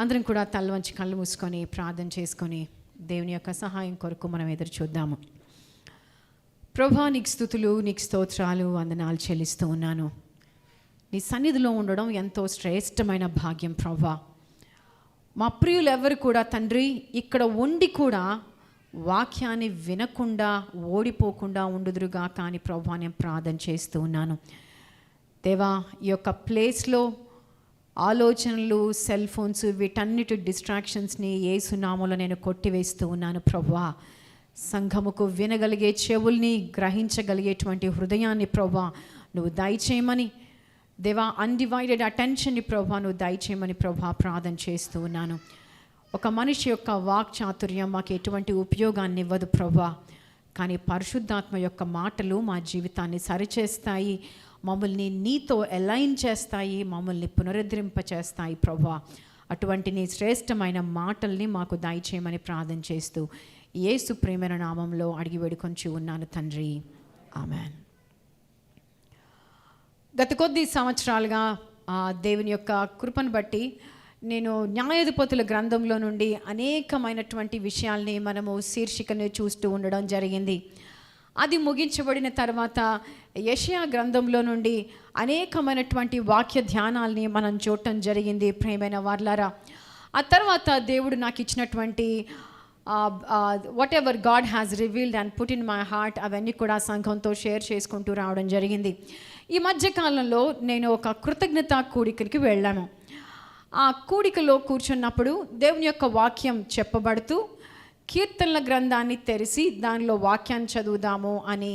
అందరం కూడా తల వంచి కళ్ళు మూసుకొని ప్రార్థన చేసుకొని దేవుని యొక్క సహాయం కొరకు మనం ఎదురు చూద్దాము. ప్రభా, నీకు స్తుతులు, నీకు స్తోత్రాలు, వందనాలు చెల్లిస్తూ ఉన్నాను. నీ సన్నిధిలో ఉండడం ఎంతో శ్రేష్టమైన భాగ్యం ప్రభా. మా ప్రియులు ఎవరు కూడా తండ్రి ఇక్కడ ఉండి కూడా వాక్యాన్ని వినకుండా ఓడిపోకుండా ఉండుదురుగా కానీ ప్రభా నేను ప్రార్థన చేస్తూ ఉన్నాను. దేవా, ఈ యొక్క ప్లేస్లో ఆలోచనలు, సెల్ ఫోన్స్, వీటన్నిటి డిస్ట్రాక్షన్స్ని యేసు నామములో నేను కొట్టివేస్తూ ఉన్నాను ప్రభువా. సంఘముకు వినగలిగే చెవుల్ని, గ్రహించగలిగేటువంటి హృదయాన్ని ప్రభువా నువ్వు దయచేయమని, దేవా అన్డివైడెడ్ అటెన్షన్ని ప్రభువా నువ్వు దయచేయమని ప్రభువా ప్రార్థన చేస్తూ ఉన్నాను. ఒక మనిషి యొక్క వాక్ చాతుర్యం మాకు ఎటువంటి ఉపయోగాన్ని ఇవ్వదు ప్రభువా, కానీ పరిశుద్ధాత్మ యొక్క మాటలు మా జీవితాన్ని సరిచేస్తాయి, మమ్మల్ని నీతో అలైన్ చేస్తాయి, మమ్మల్ని పునరుద్ధరింపచేస్తాయి ప్రభువా. అటువంటి నీ శ్రేష్టమైన మాటల్ని మాకు దయచేయమని ప్రార్థన చేస్తూ యేసు ప్రేమైన నామంలో అడిగి వేడుకొంచి ఉన్నాను తండ్రి, ఆమెన్. గత కొద్ది సంవత్సరాలుగా దేవుని యొక్క కృపను బట్టి నేను న్యాయాధిపతుల గ్రంథంలో నుండి అనేకమైనటువంటి విషయాల్ని మనము శీర్షికను చూస్తూ ఉండడం జరిగింది. అది ముగించబడిన తర్వాత యెషయా గ్రంథంలో నుండి అనేకమైనటువంటి వాక్య ధ్యానాల్ని మనం చూడటం జరిగింది ప్రియమైన వార్లారా. ఆ తర్వాత దేవుడు నాకు ఇచ్చినటువంటి what ever God has revealed and put in my heart అవన్నీ కూడా సంఘంతో షేర్ చేసుకుంటూ రావడం జరిగింది. ఈ మధ్యకాలంలో నేను ఒక కృతజ్ఞత కూడికకి వెళ్ళాను. ఆ కూడికలో కూర్చున్నప్పుడు దేవుని యొక్క వాక్యం చెప్పబడుతూ కీర్తనల గ్రంథాన్ని తెరిచి దానిలో వాక్యాన్ని చదువుదాము అని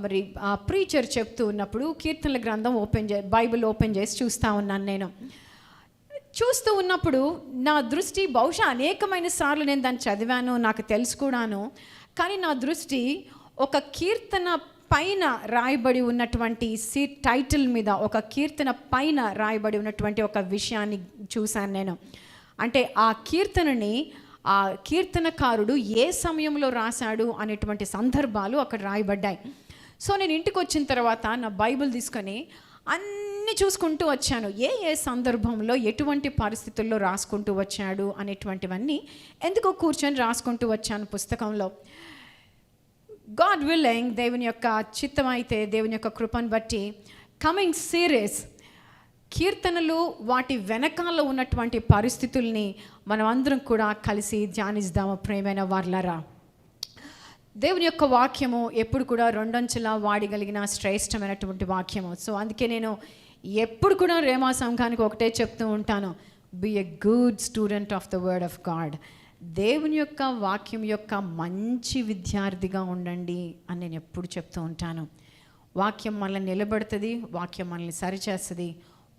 మరి ప్రీచర్ చెప్తూ ఉన్నప్పుడు కీర్తనల గ్రంథం బైబిల్ ఓపెన్ చేసి చూస్తూ ఉన్నాను. నేను చూస్తూ ఉన్నప్పుడు నా దృష్టి బహుశా అనేకమైన సార్లు నేను దాన్ని చదివాను, నాకు తెలుసు కూడాను, కానీ నా దృష్టి ఒక కీర్తన పైన రాయబడి ఉన్నటువంటి టైటిల్ మీద, ఒక కీర్తన పైన రాయబడి ఉన్నటువంటి ఒక విషయాన్ని చూశాను నేను. అంటే ఆ కీర్తనని ఆ కీర్తనకారుడు ఏ సమయంలో రాశాడు అనేటువంటి సందర్భాలు అక్కడ రాయబడ్డాయి. సో నేను ఇంటికి వచ్చిన తర్వాత నా బైబిల్ తీసుకొని అన్నీ చూసుకుంటూ వచ్చాను, ఏ సందర్భంలో ఎటువంటి పరిస్థితుల్లో రాసుకుంటూ వచ్చాడు అనేటువంటివన్నీ ఎందుకో కూర్చొని రాసుకుంటూ వచ్చాను పుస్తకంలో. గాడ్ విల్లింగ్, దేవుని యొక్క చిత్తం అయితే, దేవుని యొక్క కృపను బట్టి కమింగ్ సిరీస్ కీర్తనలు వాటి వెనకాల ఉన్నటువంటి పరిస్థితుల్ని మనం అందరం కూడా కలిసి ధ్యానిద్దాము ప్రియమైన వార్లారా. దేవుని యొక్క వాక్యము ఎప్పుడు కూడా రెండంచెలా వాడగలిగిన శ్రేష్టమైనటువంటి వాక్యము. సో అందుకే నేను ఎప్పుడు కూడా రేమా సంఘానికి ఒకటే చెప్తూ ఉంటాను, be a good student of the word of God. దేవుని యొక్క వాక్యం యొక్క మంచి విద్యార్థిగా ఉండండి అని నేను ఎప్పుడు చెప్తూ ఉంటాను. వాక్యం మనల్ని నిలబెడుతుంది, వాక్యం మనల్ని సరిచేస్తుంది,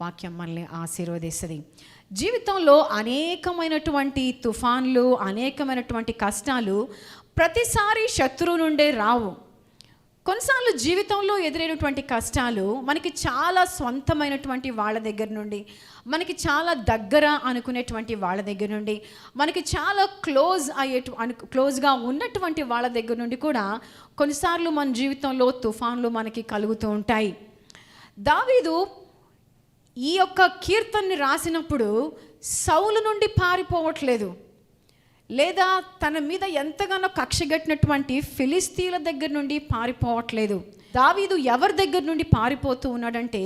వాక్యం మనల్ని ఆశీర్వదిస్తుంది. జీవితంలో అనేకమైనటువంటి తుఫాన్లు, అనేకమైనటువంటి కష్టాలు ప్రతిసారి శత్రువు నుండే రావు. కొన్నిసార్లు జీవితంలో ఎదురైనటువంటి కష్టాలు మనకి చాలా స్వంతమైనటువంటి వాళ్ళ దగ్గర నుండి, మనకి చాలా దగ్గర అనుకునేటువంటి వాళ్ళ దగ్గర నుండి, మనకి చాలా క్లోజ్గా ఉన్నటువంటి వాళ్ళ దగ్గర నుండి కూడా కొన్నిసార్లు మన జీవితంలో తుఫాన్లు మనకి కలుగుతూ ఉంటాయి. దావీదు ఈ యొక్క కీర్తనని రాసినప్పుడు సౌలు నుండి పారిపోవట్లేదు, లేదా తన మీద ఎంతగానో కక్షగట్టినటువంటి ఫిలిస్తీన్ల దగ్గర నుండి పారిపోవట్లేదు. దావీదు ఎవరి దగ్గర నుండి పారిపోతూ ఉన్నాడంటే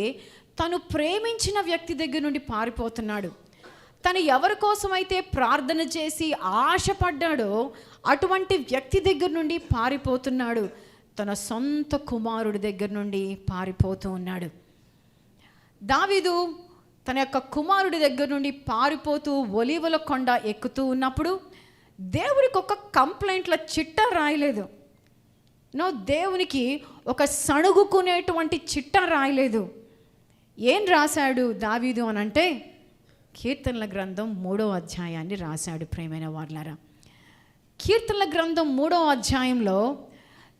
తను ప్రేమించిన వ్యక్తి దగ్గర నుండి పారిపోతున్నాడు. తను ఎవరి కోసమైతే ప్రార్థన చేసి ఆశపడ్డాడో అటువంటి వ్యక్తి దగ్గర నుండి పారిపోతున్నాడు. తన సొంత కుమారుడి దగ్గర నుండి పారిపోతూ ఉన్నాడు. దావీదు తన యొక్క కుమారుడి దగ్గర నుండి పారిపోతూ ఒలీవల కొండ ఎక్కుతూ ఉన్నప్పుడు దేవుడికి ఒక కంప్లైంట్ల చిట్టా రాయలేదు. దేవునికి ఒక సణుగుకునేటువంటి చిట్టా రాయలేదు. ఏం రాశాడు దావీదు అని అంటే కీర్తనల గ్రంథం 3వ అధ్యాయాన్ని రాశాడు ప్రియమైన వార్లారా. కీర్తనల గ్రంథం 3వ అధ్యాయంలో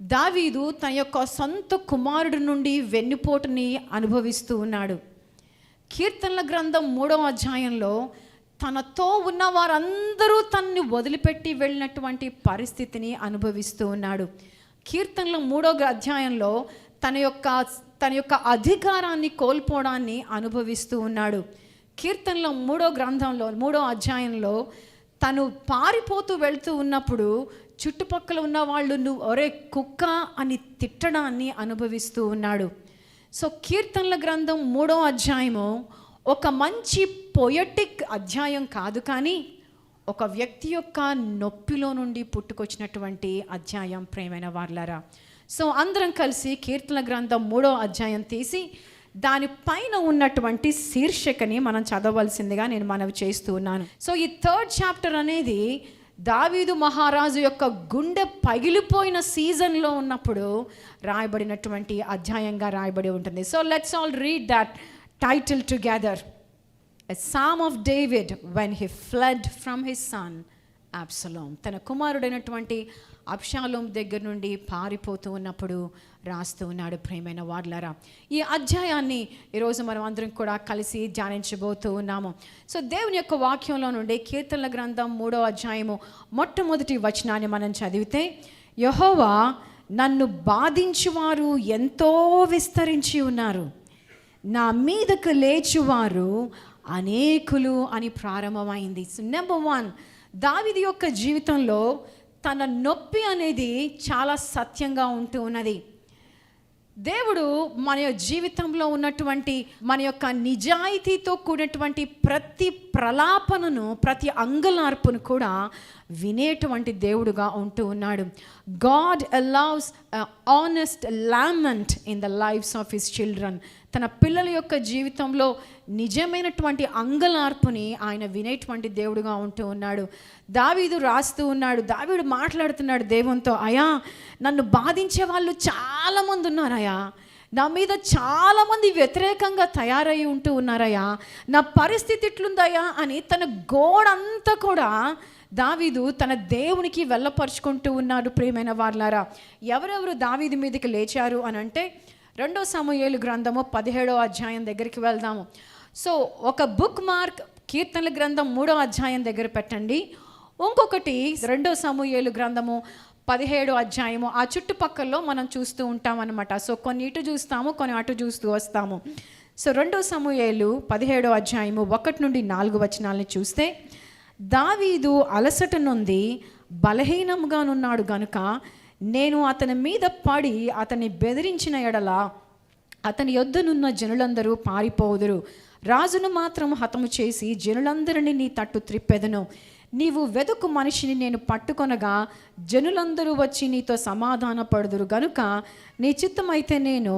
దావీదు తన యొక్క సొంత కుమారుడి నుండి వెన్నుపోటుని అనుభవిస్తూ ఉన్నాడు. కీర్తనల గ్రంథం 3వ అధ్యాయంలో తనతో ఉన్న వారందరూ తనని వదిలిపెట్టి వెళ్ళినటువంటి పరిస్థితిని అనుభవిస్తూ ఉన్నాడు. కీర్తనల 3వ అధ్యాయంలో తన యొక్క అధికారాన్ని కోల్పోవడాన్ని అనుభవిస్తూ ఉన్నాడు. కీర్తనల 3వ అధ్యాయంలో తను పారిపోతూ వెళ్తూ ఉన్నప్పుడు చుట్టుపక్కల ఉన్న వాళ్ళు నువ్వు ఒరే కుక్క అని తిట్టడాన్ని అనుభవిస్తూ ఉన్నాడు. సో కీర్తనల గ్రంథం 3వ అధ్యాయము ఒక మంచి పొయటిక్ అధ్యాయం కాదు, కానీ ఒక వ్యక్తి యొక్క నొప్పిలో నుండి పుట్టుకొచ్చినటువంటి అధ్యాయం ప్రియమైన వారలారా. సో అందరం కలిసి కీర్తనల గ్రంథం 3వ అధ్యాయం తీసి దానిపైన ఉన్నటువంటి శీర్షికని మనం చదవవలసిందిగా నేను మనవి చేస్తూ ఉన్నాను. సో ఈ 3rd చాప్టర్ అనేది దావీదు మహారాజు యొక్క గుండె పగిలిపోయిన సీజన్లో ఉన్నప్పుడు రాయబడినటువంటి అధ్యాయంగా రాయబడి ఉంటుంది. So let's all read that title together. A Psalm of David when he fled from his son Absalom. తన కుమారుడైనటువంటి అబ్షాలోం దగ్గర నుండి పారిపోతూ ఉన్నప్పుడు రాస్తూ ఉన్నాడు ప్రియమైన వారలారా. ఈ అధ్యాయాన్ని ఈరోజు మనం అందరం కూడా కలిసి ధ్యానించబోతూ ఉన్నాము. సో దేవుని యొక్క వాక్యంలో నుండి కీర్తనల గ్రంథం 3వ అధ్యాయము మొట్టమొదటి వచనాన్ని మనం చదివితే, యెహోవా నన్ను బాధించువారు ఎంతో విస్తరించి ఉన్నారు, నా మీదకు లేచువారు అనేకులు అని ప్రారంభమైంది. నెంబర్ 1, దావీదు యొక్క జీవితంలో తన నొప్పి అనేది చాలా సత్యంగా ఉంటూ ఉన్నది. దేవుడు మన జీవితంలో ఉన్నటువంటి మన యొక్క నిజాయితీతో కూడినటువంటి ప్రతి ప్రలాపనను, ప్రతి అంగలార్పును కూడా వినేటువంటి దేవుడుగా ఉంటూ ఉన్నాడు. God allows an honest lament in the lives of his children. తన పిల్లల యొక్క జీవితంలో నిజమైనటువంటి అంగలార్పుని ఆయన వినేటువంటి దేవుడుగా ఉంటూ ఉన్నాడు. దావీదు రాస్తూ ఉన్నాడు, దావీదు మాట్లాడుతున్నాడు దేవునితో, అయా నన్ను బాధించే వాళ్ళు చాలామంది ఉన్నారయ్యా, నా మీద చాలామంది వ్యతిరేకంగా తయారై ఉంటూ ఉన్నారయ్యా, నా పరిస్థితి ఎట్లుందయ్యా అని తన గోడంతా కూడా దావీదు తన దేవునికి వెళ్ళపరుచుకుంటూ ఉన్నాడు. ప్రియమైన వారలారా, ఎవరెవరు దావీదు మీదకి లేచారు అని అంటే 2 సమూయేలు గ్రంథము 17వ అధ్యాయం దగ్గరికి వెళ్దాము. సో ఒక బుక్ మార్క్ కీర్తనల గ్రంథం 3వ అధ్యాయం దగ్గర పెట్టండి. ఇంకొకటి 2 సమూయేలు గ్రంథము 17వ అధ్యాయము ఆ చుట్టుపక్కల్లో మనం చూస్తూ ఉంటాం అన్నమాట. సో కొన్ని ఇటు చూస్తాము, కొన్ని అటు చూస్తూ వస్తాము. సో 2 సమూయేలు 17వ అధ్యాయము 1 నుండి 4 వచనాలని చూస్తే, దావీదు అలసట నొంది బలహీనంగానున్నాడు గనుక నేను అతని మీద పడి అతన్ని బెదిరించిన ఎడల అతని యొద్దనున్న జనులందరూ పారిపోదురు, రాజును మాత్రం హతము చేసి జనులందరినీ నీ తట్టు త్రిప్పెదను. నీవు వెదుకు మనిషిని నేను పట్టుకొనగా జనులందరూ వచ్చి నీతో సమాధాన పడుదురు గనుక నీ చిత్తమైతే నేను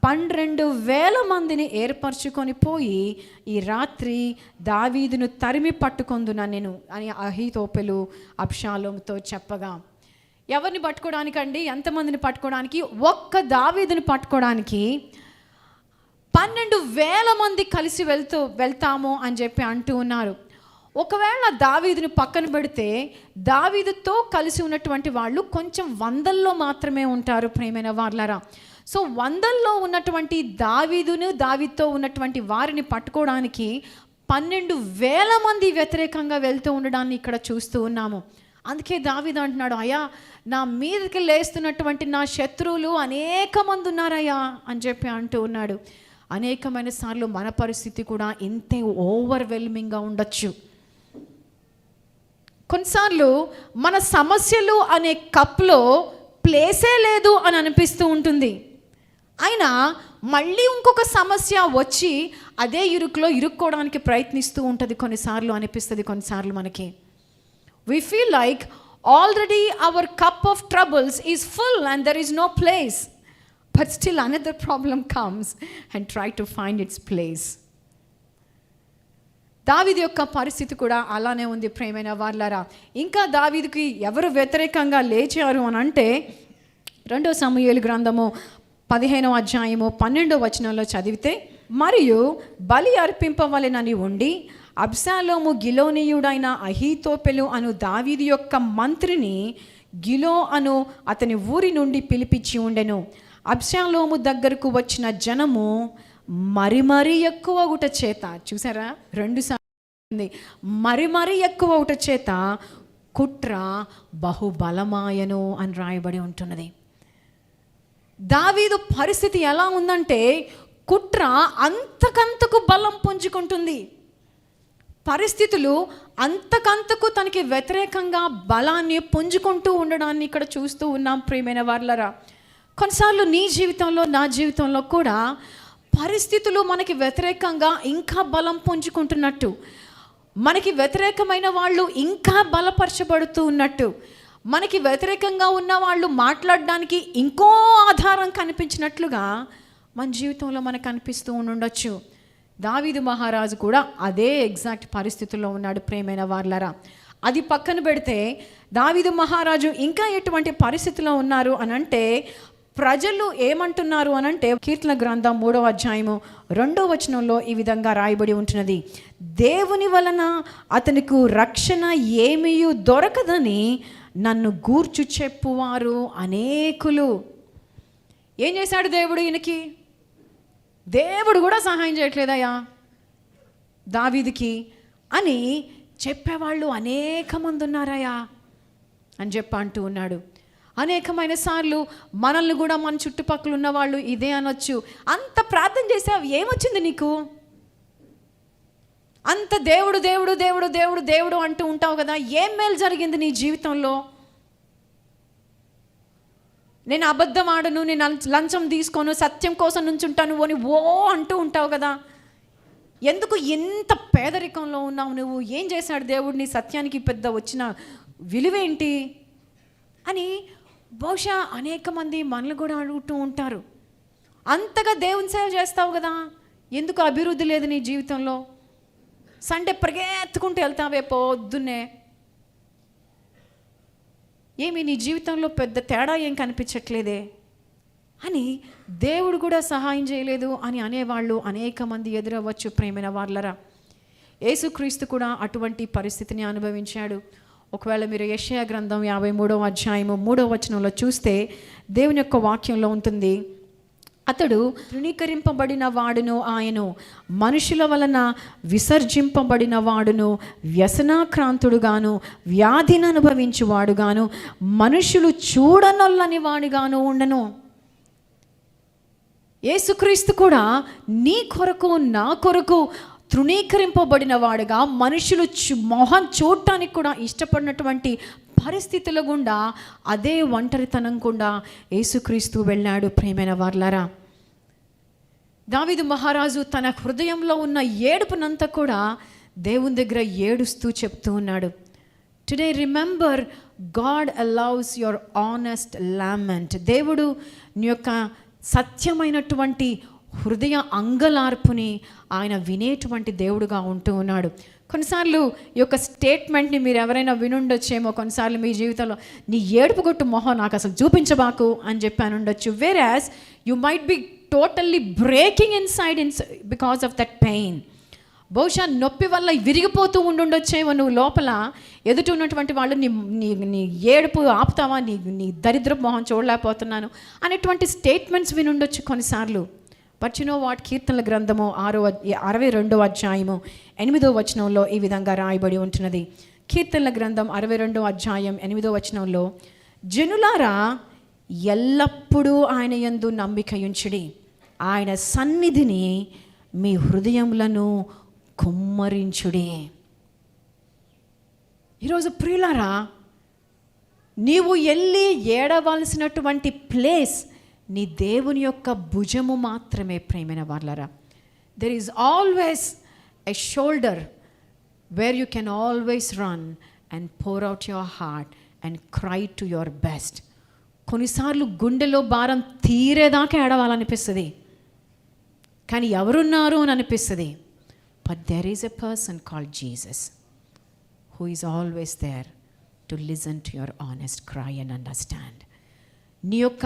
12,000 మందిని ఏర్పరచుకొని పోయి ఈ రాత్రి దావీదును తరిమి పట్టుకొందునా నేను అని అహీతోపెలు అబ్షాలోముతో చెప్పగా, ఎవరిని పట్టుకోవడానికండి? ఎంతమందిని పట్టుకోవడానికి? ఒక్క దావీదుని పట్టుకోవడానికి 12,000 మంది కలిసి వెళ్తాము అని చెప్పి అంటూ ఉన్నారు. ఒకవేళ దావీదుని పక్కన పెడితే దావీదుతో కలిసి ఉన్నటువంటి వాళ్ళు కొంచెం 100ల్లో మాత్రమే ఉంటారు ప్రియమైన వారలారా. సో 100ల్లో ఉన్నటువంటి దావీదుతో ఉన్నటువంటి వారిని పట్టుకోవడానికి 12,000 మంది వ్యతిరేకంగా వెళ్తూ ఉండడాన్ని ఇక్కడ చూస్తూ ఉన్నాము. అందుకే దావీదు అంటున్నాడు, అయ్యా నా మీదకి లేస్తున్నటువంటి నా శత్రువులు అనేక మంది ఉన్నారయ్యా అని చెప్పి అంటూ ఉన్నాడు. అనేకమైన సార్లు మన పరిస్థితి కూడా ఇంతే ఓవర్వెల్మింగ్గా ఉండొచ్చు. కొన్నిసార్లు మన సమస్యలు అనే కప్లో ప్లేసే లేదు అని అనిపిస్తూ ఉంటుంది. అయినా మళ్ళీ ఇంకొక సమస్య వచ్చి అదే ఇరుక్కోవడానికి ప్రయత్నిస్తూ ఉంటుంది. కొన్నిసార్లు అనిపిస్తుంది, కొన్నిసార్లు మనకి we feel like already our cup of troubles is full and there is no place, but still another problem comes and try to find its place. దావీదు యొక్క పరిస్థితి కూడా అలానే ఉంది ప్రియమైన వారలారా. ఇంకా దావీదుకి ఎవరు వ్యతిరేకంగా లేచారు అని అంటే 2 సమూయేలు గ్రంథము 15వ అధ్యాయము 12వ వచనంలో చదివితే, మరియు బలి అర్పింపవలెనని ఉండి అబ్షాలోము గిలోనీయుడైన అహీతోపెలు అను దావీదు యొక్క మంత్రిని గిలో అను అతని ఊరి నుండి పిలిపించి ఉండెను. అబ్షాలోము దగ్గరకు వచ్చిన జనము మరీ ఎక్కువ ఒకట చేత, చూసారా 2 సార్లు మరీ ఎక్కువ ఒకట చేత కుట్ర బహుబలమాయను అని రాయబడి ఉంటున్నది. దావీదు పరిస్థితి ఎలా ఉందంటే కుట్ర అంతకంతకు బలం పుంజుకుంటుంది. పరిస్థితులు అంతకంతకు తనకి వ్యతిరేకంగా బలాన్ని పుంజుకుంటూ ఉండడాన్ని ఇక్కడ చూస్తూ ఉన్నాం ప్రియమైన వారలారా. కొన్నిసార్లు నీ జీవితంలో, నా జీవితంలో కూడా పరిస్థితులు మనకి వ్యతిరేకంగా ఇంకా బలం పుంజుకుంటున్నట్టు, మనకి వ్యతిరేకమైన వాళ్ళు ఇంకా బలపరచబడుతూ ఉన్నట్టు, మనకి వ్యతిరేకంగా ఉన్న వాళ్ళు మాట్లాడడానికి ఇంకో ఆధారం కనిపించినట్లుగా మన జీవితంలో మనకు అనిపిస్తూ ఉండొచ్చు. దావీదు మహారాజు కూడా అదే ఎగ్జాక్ట్ పరిస్థితుల్లో ఉన్నాడు ప్రియమైన వారలారా. అది పక్కన పెడితే దావీదు మహారాజు ఇంకా ఎటువంటి పరిస్థితిలో ఉన్నారు అనంటే, ప్రజలు ఏమంటున్నారు అనంటే, కీర్తన గ్రంథం 3వ అధ్యాయము 2వ వచనంలో ఈ విధంగా రాయబడి ఉంటున్నది. దేవుని వలన అతనికి రక్షణ ఏమీయూ దొరకదని నన్ను గూర్చు చెప్పువారు అనేకులు. ఏం చేశాడు దేవుడు ఈయనకి? దేవుడు కూడా సహాయం చేయట్లేదయ్యా దావీదుకి అని చెప్పేవాళ్ళు అనేక మంది ఉన్నారయ్యా అని అంటూ ఉన్నాడు. అనేకమైన సార్లు మనల్ని కూడా మన చుట్టుపక్కల ఉన్న వాళ్ళు ఇదే అనొచ్చు. అంత ప్రార్థన చేసావు, ఏమొచ్చింది నీకు? అంత దేవుడు దేవుడు దేవుడు దేవుడు దేవుడు అంటూ ఉంటావు కదా, ఏం మేలు జరిగింది నీ జీవితంలో? నేను అబద్ధం ఆడను, నేను లంచం తీసుకోను, సత్యం కోసం నుంచుంటాను అని అంటూ ఉంటావు కదా, ఎందుకు ఇంత పేదరికంలో ఉన్నావు నువ్వు? ఏం చేశాడు దేవుడు నీ సత్యానికి పెద్ద వచ్చిన విలువేంటి అని బహుశా అనేక మంది మనల్ని కూడా అడుగుతూ ఉంటారు. అంతగా దేవుని సేవ చేస్తావు కదా, ఎందుకు అభివృద్ధి లేదు నీ జీవితంలో? సండే పరిగెత్తుకుంటూ వెళ్తావే పొద్దున్నే, ఏమి నీ జీవితంలో పెద్ద తేడా ఏం కనిపించట్లేదే అని దేవుడు కూడా సహాయం చేయలేదు అని అనేవాళ్ళు అనేక మంది ఎదురవ్వచ్చు ప్రియమైన వారలారా. యేసుక్రీస్తు కూడా అటువంటి పరిస్థితిని అనుభవించాడు. ఒకవేళ మీరు యెషయా గ్రంథం 53వ అధ్యాయము 3వ వచనంలో చూస్తే దేవుని యొక్క వాక్యంలో ఉంటుంది, అతడు తృణీకరింపబడిన వాడును, ఆయను మనుషుల వలన విసర్జింపబడిన వాడును, వ్యసనాక్రాంతుడుగాను, వ్యాధిని అనుభవించువాడుగాను, మనుషులు చూడనొల్లని వాడిగాను ఉండను. యేసుక్రీస్తు కూడా నీ కొరకు, నా కొరకు తృణీకరింపబడిన వాడుగా, మనుషులు మొహం చూడటానికి కూడా ఇష్టపడినటువంటి పరిస్థితుల గుండా, అదే ఒంటరితనం గుండా యేసుక్రీస్తు వెళ్ళాడు ప్రియమైన వారలారా. దావీదు మహారాజు తన హృదయంలో ఉన్న ఏడుపునంతా కూడా దేవుని దగ్గర ఏడుస్తూ చెప్తూ ఉన్నాడు. Today remember God allows your honest lament. దేవుడు నీ యొక్క సత్యమైనటువంటి హృదయ అంగలార్పుని ఆయన వినేటువంటి దేవుడుగా ఉంటూ ఉన్నాడు. కొన్నిసార్లు ఈ యొక్క స్టేట్మెంట్ని మీరు ఎవరైనా వినుండొచ్చేమో, కొన్నిసార్లు మీ జీవితంలో నీ ఏడుపు కొట్టు మొహం నాకు అసలు చూపించబాకు అని చెప్పాను ఉండొచ్చు. Whereas you might be totally breaking inside because of that pain. బహుశా నొప్పి వల్ల విరిగిపోతూ ఉండుండొచ్చేమో నువ్వు లోపల. ఎదుటి ఉన్నటువంటి వాళ్ళు నీ ఏడుపు ఆపుతావా, నీ దరిద్ర మొహం చూడలేకపోతున్నాను అనేటువంటి స్టేట్మెంట్స్ వినుండొచ్చు కొన్నిసార్లు. బట్ యు నో వాట్, కీర్తనల గ్రంథము 62వ అధ్యాయము 8వ వచనంలో ఈ విధంగా రాయబడి ఉంటున్నది. కీర్తనల గ్రంథం 62వ అధ్యాయం 8వ వచనంలో, జనులారా ఎల్లప్పుడూ ఆయన యందు నమ్మికయుంచుడి, ఆయన సన్నిధిని మీ హృదయములను కుమ్మరించుడి. ఈరోజు ప్రియులారా, నీవు వెళ్ళి ఏడవలసినటువంటి ప్లేస్ నీ దేవుని యొక్క భుజము మాత్రమే ప్రియమైన వారలారా. There is always a shoulder where you can always run and pour out your heart and cry to your best. కొన్నిసార్లు గుండెలో భారం తీరేదాకా ఏడవాలనిపిస్తుంది, కానీ ఎవరున్నారు అని అనిపిస్తుంది. But there is a person called Jesus who is always there to listen to your honest cry and understand. నీ యొక్క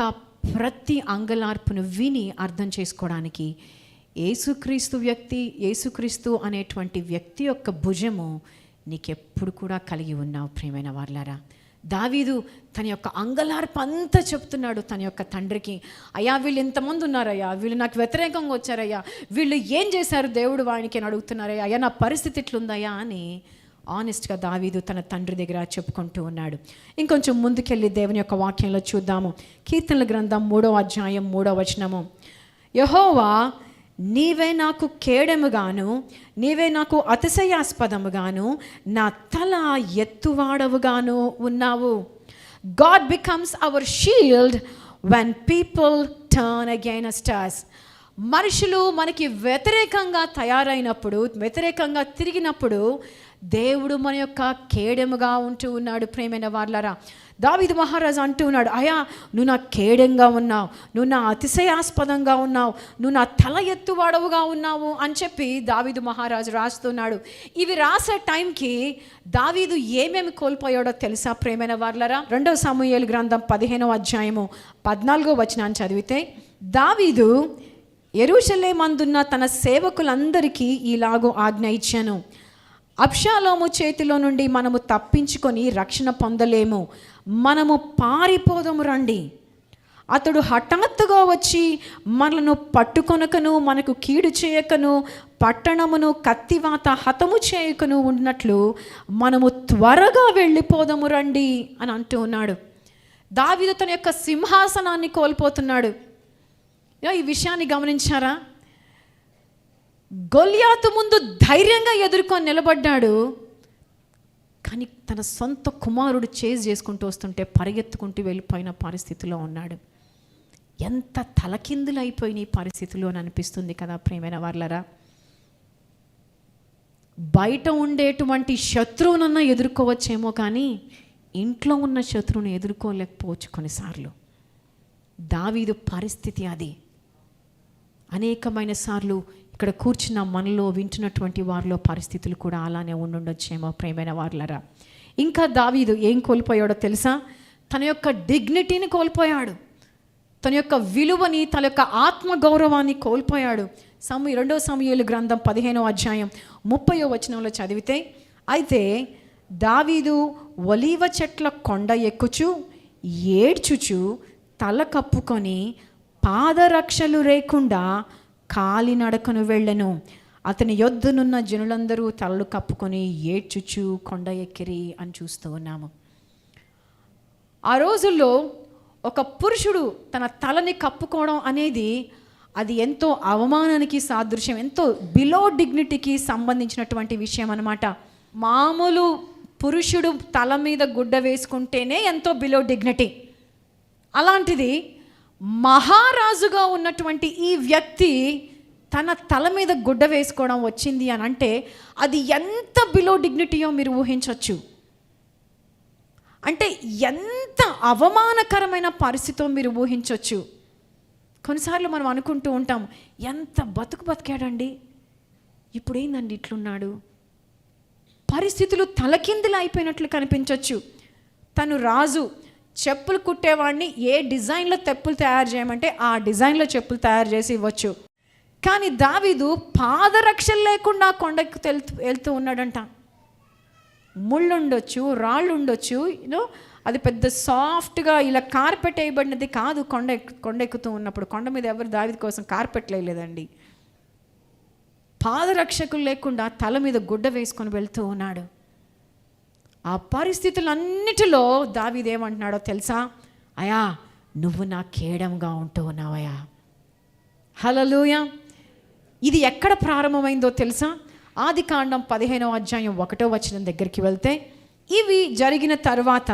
ప్రతి అంగలార్పును విని అర్థం చేసుకోవడానికి యేసుక్రీస్తు అనేటువంటి వ్యక్తి యొక్క భుజము నీకెప్పుడు కూడా కలిగి ఉన్నావు ప్రియమైన వారలారా. దావీదు తన యొక్క అంగలార్పు అంతా చెప్తున్నాడు తన యొక్క తండ్రికి. అయ్యా వీళ్ళు ఎంతమంది ఉన్నారయ్యా, వీళ్ళు నాకు వ్యతిరేకంగా వచ్చారయ్యా, వీళ్ళు ఏం చేశారు దేవుడు వానికి అని అడుగుతున్నారయ్యా, అయ్యా నా పరిస్థితి ఇట్లుందయ్యా అని ఆనెస్ట్గా దావీదు తన తండ్రి దగ్గర చెప్పుకుంటూ ఉన్నాడు. ఇంకొంచెం ముందుకెళ్ళి దేవుని యొక్క వాక్యంలో చూద్దాము. కీర్తనల గ్రంథం 3వ అధ్యాయం 3వ వచనము. యెహోవా, నీవే నాకు కేడెముగాను, నీవే నాకు అతిశయాస్పదముగాను, నా తల ఎత్తువాడవుగాను ఉన్నావు. God becomes our shield when people turn against us. మనుషులు మనకి వ్యతిరేకంగా తయారైనప్పుడు, వ్యతిరేకంగా తిరిగినప్పుడు దేవుడు మన యొక్క కేడెముగా ఉంటూ ఉన్నాడు. ప్రేమైన వార్లారా, దావీదు మహారాజు అంటూ ఉన్నాడు, అయ్యా నువ్వు నా కేడెంగా ఉన్నావు, నువ్వు నా అతిశయాస్పదంగా ఉన్నావు, నువ్వు నా తల ఎత్తువాడవుగా ఉన్నావు అని చెప్పి దావీదు మహారాజు రాస్తున్నాడు. ఇవి రాసే టైంకి దావీదు ఏమేమి కోల్పోయాడో తెలుసా ప్రేమైన వార్లారా? 2వ సమూయేలు గ్రంథం 15వ అధ్యాయము 14వ వచనాన్ని చదివితే, దావీదు యెరూషలేమందున్న తన సేవకులందరికీ ఇలాగూ ఆజ్ఞ ఇచ్చాను, అబ్షాలోము చేతిలో నుండి మనము తప్పించుకొని రక్షణ పొందలేము, మనము పారిపోదాము రండి. అతడు హఠాత్తుగా వచ్చి మనను పట్టుకొనకను, మనకు కీడు చేయకను, పట్టణమును కత్తివాత హతము చేయకను ఉన్నట్లు మనము త్వరగా వెళ్ళిపోదాము రండి అని అంటూ ఉన్నాడు. దావీదు తన యొక్క సింహాసనాన్ని కోల్పోతున్నాడు. ఈ విషయాన్ని గమనించారా? గొల్యాతు ముందు ధైర్యంగా ఎదుర్కొని నిలబడ్డాడు, కానీ తన సొంత కుమారుడు చేజ్ చేసుకుంటూ వస్తుంటే పరిగెత్తుకుంటూ వెళ్ళిపోయిన పరిస్థితిలో ఉన్నాడు. ఎంత తలకిందులు అయిపోయిన ఈ పరిస్థితిలో అని అనిపిస్తుంది కదా ప్రియమైన వార్లరా. బయట ఉండేటువంటి శత్రువునన్నా ఎదుర్కోవచ్చేమో, కానీ ఇంట్లో ఉన్న శత్రువుని ఎదుర్కోలేకపోవచ్చు కొన్నిసార్లు. దావీదు పరిస్థితి అది. అనేకమైన సార్లు ఇక్కడ కూర్చున్న మనలో వింటున్నటువంటి వారిలో పరిస్థితులు కూడా అలానే ఉండుండొచ్చేమో ప్రియమైన వార్లరా. ఇంకా దావీదు ఏం కోల్పోయాడో తెలుసా? తన యొక్క డిగ్నిటీని కోల్పోయాడు, తన యొక్క విలువని, తన యొక్క ఆత్మగౌరవాన్ని కోల్పోయాడు. 2వ సమూయేలు గ్రంథం 15వ అధ్యాయం 30వ వచనంలో చదివితే, అయితే దావీదు ఒలీవ చెట్ల కొండ ఎక్కుచు ఏడ్చుచు తల కప్పుకొని పాదరక్షలు లేకుండా కాలినడకను వెళ్ళెను. అతని యొద్దనున్న జనులందరూ తలలు కప్పుకొని ఏడ్చుచు కొండ ఎక్కిరి అని చూస్తూ ఉన్నాము. ఆ రోజుల్లో ఒక పురుషుడు తన తలని కప్పుకోవడం అనేది అది ఎంతో అవమానానికి సాదృశ్యం, ఎంతో బిలో డిగ్నిటీకి సంబంధించినటువంటి విషయం అన్నమాట. మామూలు పురుషుడు తల మీద గుడ్డ వేసుకుంటేనే ఎంతో బిలో డిగ్నిటీ. అలాంటిది మహారాజుగా ఉన్నటువంటి ఈ వ్యక్తి తన తల మీద గుడ్డ వేసుకోవడం వచ్చింది అని అంటే అది ఎంత బిలో డిగ్నిటీయో మీరు ఊహించవచ్చు. అంటే ఎంత అవమానకరమైన పరిస్థితో మీరు ఊహించవచ్చు. కొన్నిసార్లు మనం అనుకుంటూ ఉంటాం, ఎంత బతికాడండి, ఇప్పుడు ఏందండి ఇట్లున్నాడు. పరిస్థితులు తలకిందులు అయిపోయినట్లు కనిపించవచ్చు. తను రాజు, చెప్పులు కుట్టేవాడిని ఏ డిజైన్లో చెప్పులు తయారు చేయమంటే ఆ డిజైన్లో చెప్పులు తయారు చేసి ఇవ్వచ్చు. కానీ దావీదు పాదరక్షలు లేకుండా కొండకు వెళ్తూ ఉన్నాడంట. ముళ్ళు ఉండొచ్చు, రాళ్ళు ఉండొచ్చు, అది పెద్ద సాఫ్ట్గా ఇలా కార్పెట్ వేయబడినది కాదు. కొండెక్కుతూ ఉన్నప్పుడు కొండ మీద ఎవరు దావీదు కోసం కార్పెట్ వేయలేదండి. పాదరక్షకులు లేకుండా తల మీద గుడ్డ వేసుకొని వెళ్తూ ఉన్నాడు. ఆ పరిస్థితులన్నిటిలో దావీదు ఏమంటున్నాడో తెలుసా? అయా నువ్వు నా కేడంగా ఉంటూ ఉన్నావయ్యా. హల్లెలూయా. ఇది ఎక్కడ ప్రారంభమైందో తెలుసా? ఆదికాండం 15వ అధ్యాయం 1వ వచనం దగ్గరికి వెళ్తే, ఇవి జరిగిన తర్వాత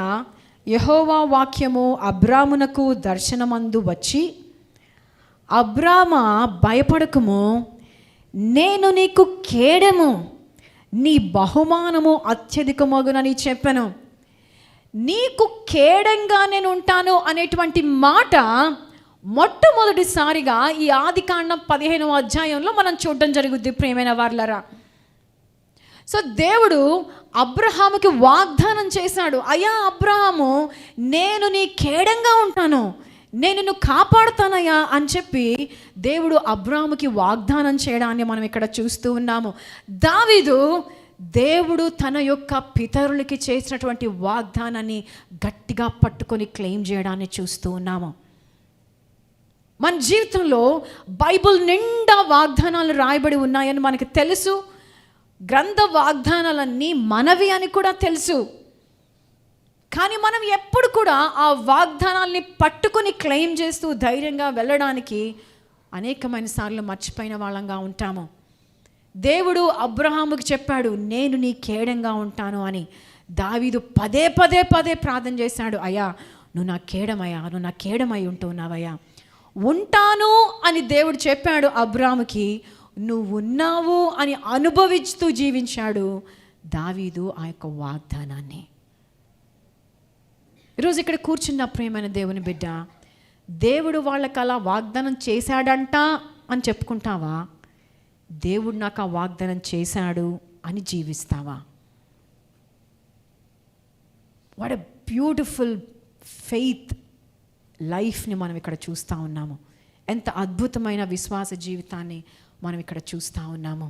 యెహోవా వాక్యము అబ్రామునకు దర్శనమందు వచ్చి, అబ్రామా భయపడకుము, నేను నీకు కేడెము, నీ బహుమానము అత్యధికమగునని చెప్పాను. నీకు కేడంగా నేను ఉంటాను అనేటువంటి మాట మొట్టమొదటిసారిగా ఈ ఆదికాండం 15వ అధ్యాయంలో మనం చూడడం జరుగుద్ది ప్రియమైన వార్లరా. సో దేవుడు అబ్రహాముకి వాగ్దానం చేశాడు, అయ్యా అబ్రహాము నేను నీ కేడంగా ఉంటాను, నేను నిన్ను కాపాడుతానయ్యా అని చెప్పి దేవుడు అబ్రాహాముకి వాగ్దానం చేయడాన్ని మనం ఇక్కడ చూస్తూ ఉన్నాము. దావీదు దేవుడు తన యొక్క పితరులకి చేసినటువంటి వాగ్దానాన్ని గట్టిగా పట్టుకొని క్లెయిమ్ చేయడాన్ని చూస్తూ ఉన్నాము. మన జీవితంలో బైబిల్ నిండా వాగ్దానాలు రాయబడి ఉన్నాయని మనకు తెలుసు. గ్రంథ వాగ్దానాలన్నీ మనవి అని కూడా తెలుసు. కానీ మనం ఎప్పుడు కూడా ఆ వాగ్దానాల్ని పట్టుకొని క్లెయిమ్ చేస్తూ ధైర్యంగా వెళ్ళడానికి అనేకమైన సార్లు మర్చిపోయిన వాళ్ళంగా ఉంటాము. దేవుడు అబ్రహాముకి చెప్పాడు, నేను నీ కేడంగా ఉంటాను అని. దావీదు పదే పదే పదే ప్రార్థన చేశాడు, అయ్యా నువ్వు నా కేడమయ్యా, నువ్వు నా కేడమై ఉంటున్నావయ్యా. ఉంటాను అని దేవుడు చెప్పాడు అబ్రాహాముకి, నువ్వు ఉన్నావు అని అనుభవిస్తూ జీవించాడు దావీదు ఆ యొక్క వాగ్దానాన్ని. ఈరోజు ఇక్కడ కూర్చున్న ప్రియమైన దేవుని బిడ్డ, దేవుడు వాళ్ళకి అలా వాగ్దానం చేశాడంట అని చెప్పుకుంటావా? దేవుడు నాకు ఆ వాగ్దానం చేశాడు అని జీవిస్తావా? వాట్ ఎ బ్యూటిఫుల్ ఫెయిత్ లైఫ్ని మనం ఇక్కడ చూస్తూ ఉన్నాము. ఎంత అద్భుతమైన విశ్వాస జీవితాన్ని మనం ఇక్కడ చూస్తూ ఉన్నాము.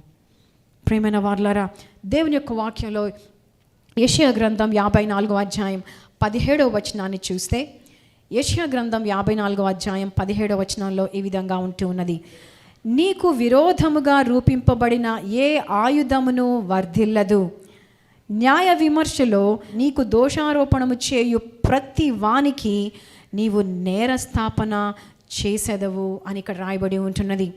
ప్రియమైన వారలారా, దేవుని యొక్క వాక్యంలో యెషయా గ్రంథం 54వ అధ్యాయం 17వ వచనాన్ని చూస్తే, యెషయా గ్రంథం 54వ అధ్యాయం 17వ వచనంలో ఈ విధంగా ఉంటూ ఉన్నది, నీకు విరోధముగా రూపింపబడిన ఏ ఆయుధమును వర్ధిల్లదు, న్యాయ విమర్శలో నీకు దోషారోపణము చేయు ప్రతి వానికి నీవు నేరస్థాపన చేసేదవు అని ఇక్కడ రాయబడి ఉంటున్నది.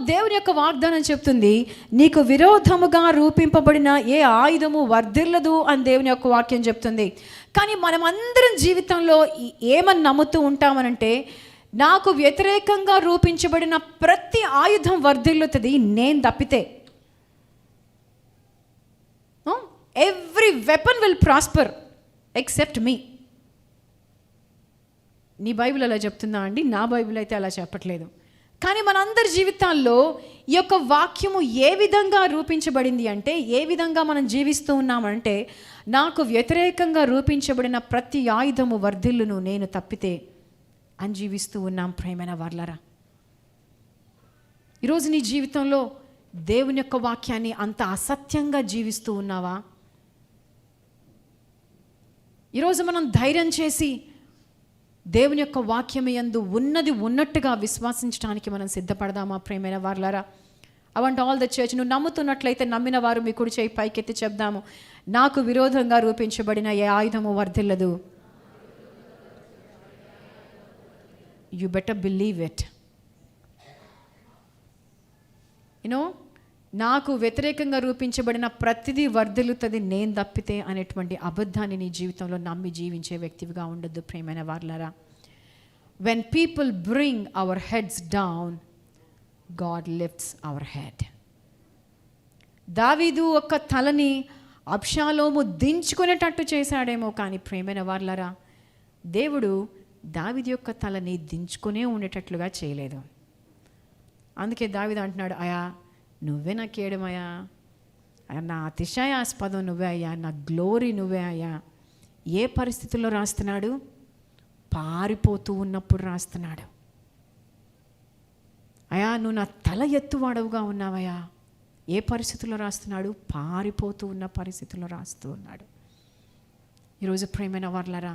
దేవుని యొక్క వాగ్దానం చెప్తుంది, నీకు విరోధముగా రూపింపబడిన ఏ ఆయుధము వర్ధిల్లదు అని దేవుని యొక్క వాక్యం చెప్తుంది. కానీ మనం అందరం జీవితంలో ఏమని నమ్ముతూ ఉంటామనంటే, నాకు వ్యతిరేకంగా రూపించబడిన ప్రతి ఆయుధం వర్ధిల్లుతుంది నేను తప్పితే. Every weapon will prosper except me. నీ బైబిల్ అలా చెప్తుందా అండి? నా బైబిల్ అయితే అలా చెప్పట్లేదు. కానీ మనందరి జీవితాల్లో ఈ యొక్క వాక్యము ఏ విధంగా రూపించబడింది అంటే, ఏ విధంగా మనం జీవిస్తూ ఉన్నామంటే, నాకు వ్యతిరేకంగా రూపించబడిన ప్రతి ఆయుధము వర్ధిల్లును నేను తప్పితే అని జీవిస్తూ ఉన్నాం. ప్రియమైన వారలారా, ఈరోజు నీ జీవితంలో దేవుని యొక్క వాక్యాన్ని అంత అసత్యంగా జీవిస్తూ ఉన్నావా? ఈరోజు మనం ధైర్యం చేసి దేవుని యొక్క వాక్యము యందు ఉన్నది ఉన్నట్టుగా విశ్వసించడానికి మనం సిద్ధపడదామా? ప్రియమైన వారలారా, I want all the church, నువ్వు నమ్ముతున్నట్లయితే నమ్మిన వారు మీ కుడి చేయి పైకెత్తి చెప్దాము, నాకు విరోధంగా రూపించబడిన ఏ ఆయుధము వర్ధిల్లదు. You better believe it. You know, నాకు వ్యతిరేకంగా రూపించబడిన ప్రతిదీ వర్ధిల్లుతుంది నేను తప్పితే అనేటువంటి అబద్ధాన్ని నీ జీవితంలో నమ్మి జీవించే వ్యక్తివిగా ఉండొద్దు. ప్రియమైన వారలారా, when people bring our heads down, God lifts our head. దావీదు ఒక తలని అబ్షాలోము దించుకునేటట్టు చేశాడేమో, కానీ ప్రియమైన వారలారా, దేవుడు దావీదు యొక్క తలని దించుకునే ఉండేటట్లుగా చేయలేదు. అందుకే దావీదు అంటున్నాడు, అయా నువ్వే నా కేడమయ్యా, నా అతిశయాస్పదం నువ్వే అయ్యా, నా గ్లోరీ నువ్వే అయ్యా. ఏ పరిస్థితుల్లో రాస్తున్నాడు? పారిపోతూ ఉన్నప్పుడు రాస్తున్నాడు. అయా నువ్వు నా తల ఎత్తువాడవుగా ఉన్నావయ్యా. ఏ పరిస్థితుల్లో రాస్తున్నాడు? పారిపోతూ ఉన్న పరిస్థితుల్లో రాస్తూ ఉన్నాడు. ఈరోజు ప్రియమైన వారలారా,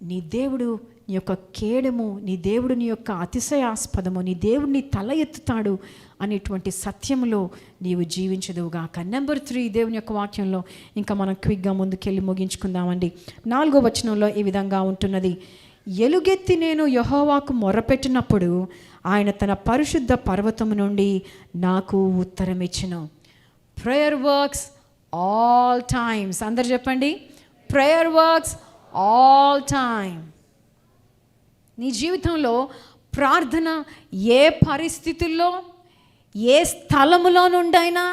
నీ దేవుడు నీ యొక్క కేడము, నీ దేవుడు నీ యొక్క అతిశయాస్పదము, నీ దేవుడు నీ తల ఎత్తుతాడు అనేటువంటి సత్యంలో నీవు జీవించదువుగాక. నెంబర్ 3, దేవుని యొక్క వాక్యంలో ఇంకా మనం క్విక్గా ముందుకెళ్ళి ముగించుకుందామండి. 4వ వచనంలో ఈ విధంగా ఉంటున్నది, ఎలుగెత్తి నేను యెహోవాకు మొరపెట్టినప్పుడు ఆయన తన పరిశుద్ధ పర్వతము నుండి నాకు ఉత్తరం ఇచ్చెను. Prayer works all times. అందరు చెప్పండి, ప్రేయర్ వర్క్స్ ఆల్ టైమ్. నీ జీవితంలో ప్రార్థన ఏ పరిస్థితుల్లో, ఏ స్థలములో నుండైనా,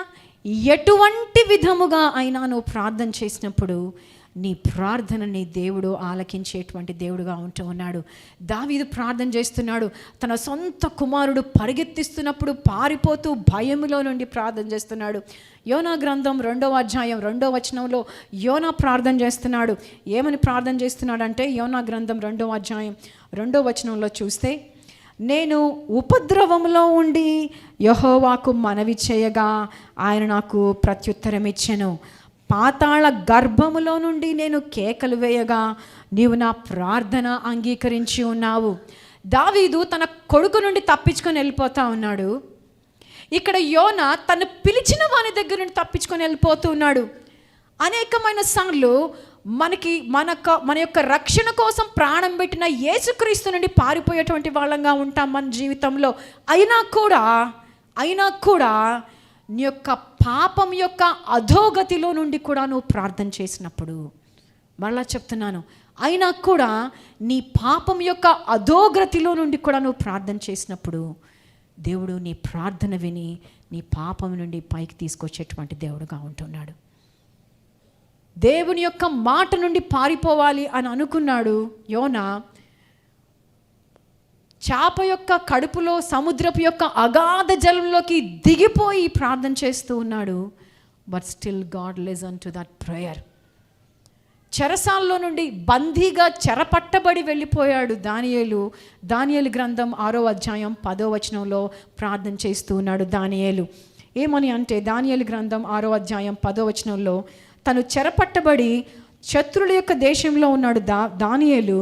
ఎటువంటి విధముగా అయినా నువ్వు ప్రార్థన చేసినప్పుడు నీ ప్రార్థనని దేవుడు ఆలకించేటువంటి దేవుడుగా ఉంటూ ఉన్నాడు. దావీదు ప్రార్థన చేస్తున్నాడు, తన సొంత కుమారుడు పరిగెత్తిస్తున్నప్పుడు పారిపోతూ భయములో నుండి ప్రార్థన చేస్తున్నాడు. యోనా గ్రంథం 2వ అధ్యాయం 2వ వచనంలో యోనా ప్రార్థన చేస్తున్నాడు. ఏమని ప్రార్థన చేస్తున్నాడంటే, యోనా గ్రంథం 2వ అధ్యాయం 2వ వచనంలో చూస్తే, నేను ఉపద్రవంలో ఉండి యెహోవాకు మనవి చేయగా ఆయన నాకు ప్రత్యుత్తరం ఇచ్చెను. పాతాళ గర్భములో నుండి నేను కేకలు వేయగా నీవు నా ప్రార్థన అంగీకరించి ఉన్నావు. దావీదు తన కొడుకు నుండి తప్పించుకొని వెళ్ళిపోతా ఉన్నాడు. ఇక్కడ యోనా తను పిలిచిన వాని దగ్గర నుండి తప్పించుకొని వెళ్ళిపోతూ ఉన్నాడు. అనేకమైన సార్లు మన యొక్క రక్షణ కోసం ప్రాణం పెట్టిన యేసుక్రీస్తు నుండి పారిపోయేటువంటి వాళ్ళంగా ఉంటాం మన జీవితంలో. అయినా కూడా నీ యొక్క పాపం యొక్క అధోగతిలో నుండి కూడా నువ్వు ప్రార్థన చేసినప్పుడు, మళ్ళా చెప్తున్నాను, అయినా కూడా నీ పాపం యొక్క అధోగతిలో నుండి కూడా నువ్వు ప్రార్థన చేసినప్పుడు దేవుడు నీ ప్రార్థన విని నీ పాపం నుండి పైకి తీసుకొచ్చేటువంటి దేవుడుగా ఉంటున్నాడు. దేవుని యొక్క మాట నుండి పారిపోవాలి అని అనుకున్నాడు యోనా. చాప యొక్క కడుపులో సముద్రపు యొక్క అగాధ జలంలోకి దిగిపోయి ప్రార్థన చేస్తూ ఉన్నాడు. But still God listen to that prayer. చెరసాల్లో నుండి బందీగా చెరపట్టబడి వెళ్ళిపోయాడు దానియేలు గ్రంథం 6వ అధ్యాయం 10వ వచనంలో ప్రార్థన చేస్తూ ఉన్నాడు దానియేలు. ఏమని అంటే దానియేలు గ్రంథం 6వ అధ్యాయం 10వ వచనంలో తను చెరపట్టబడి శత్రుల యొక్క దేశంలో ఉన్నాడు దానియేలు.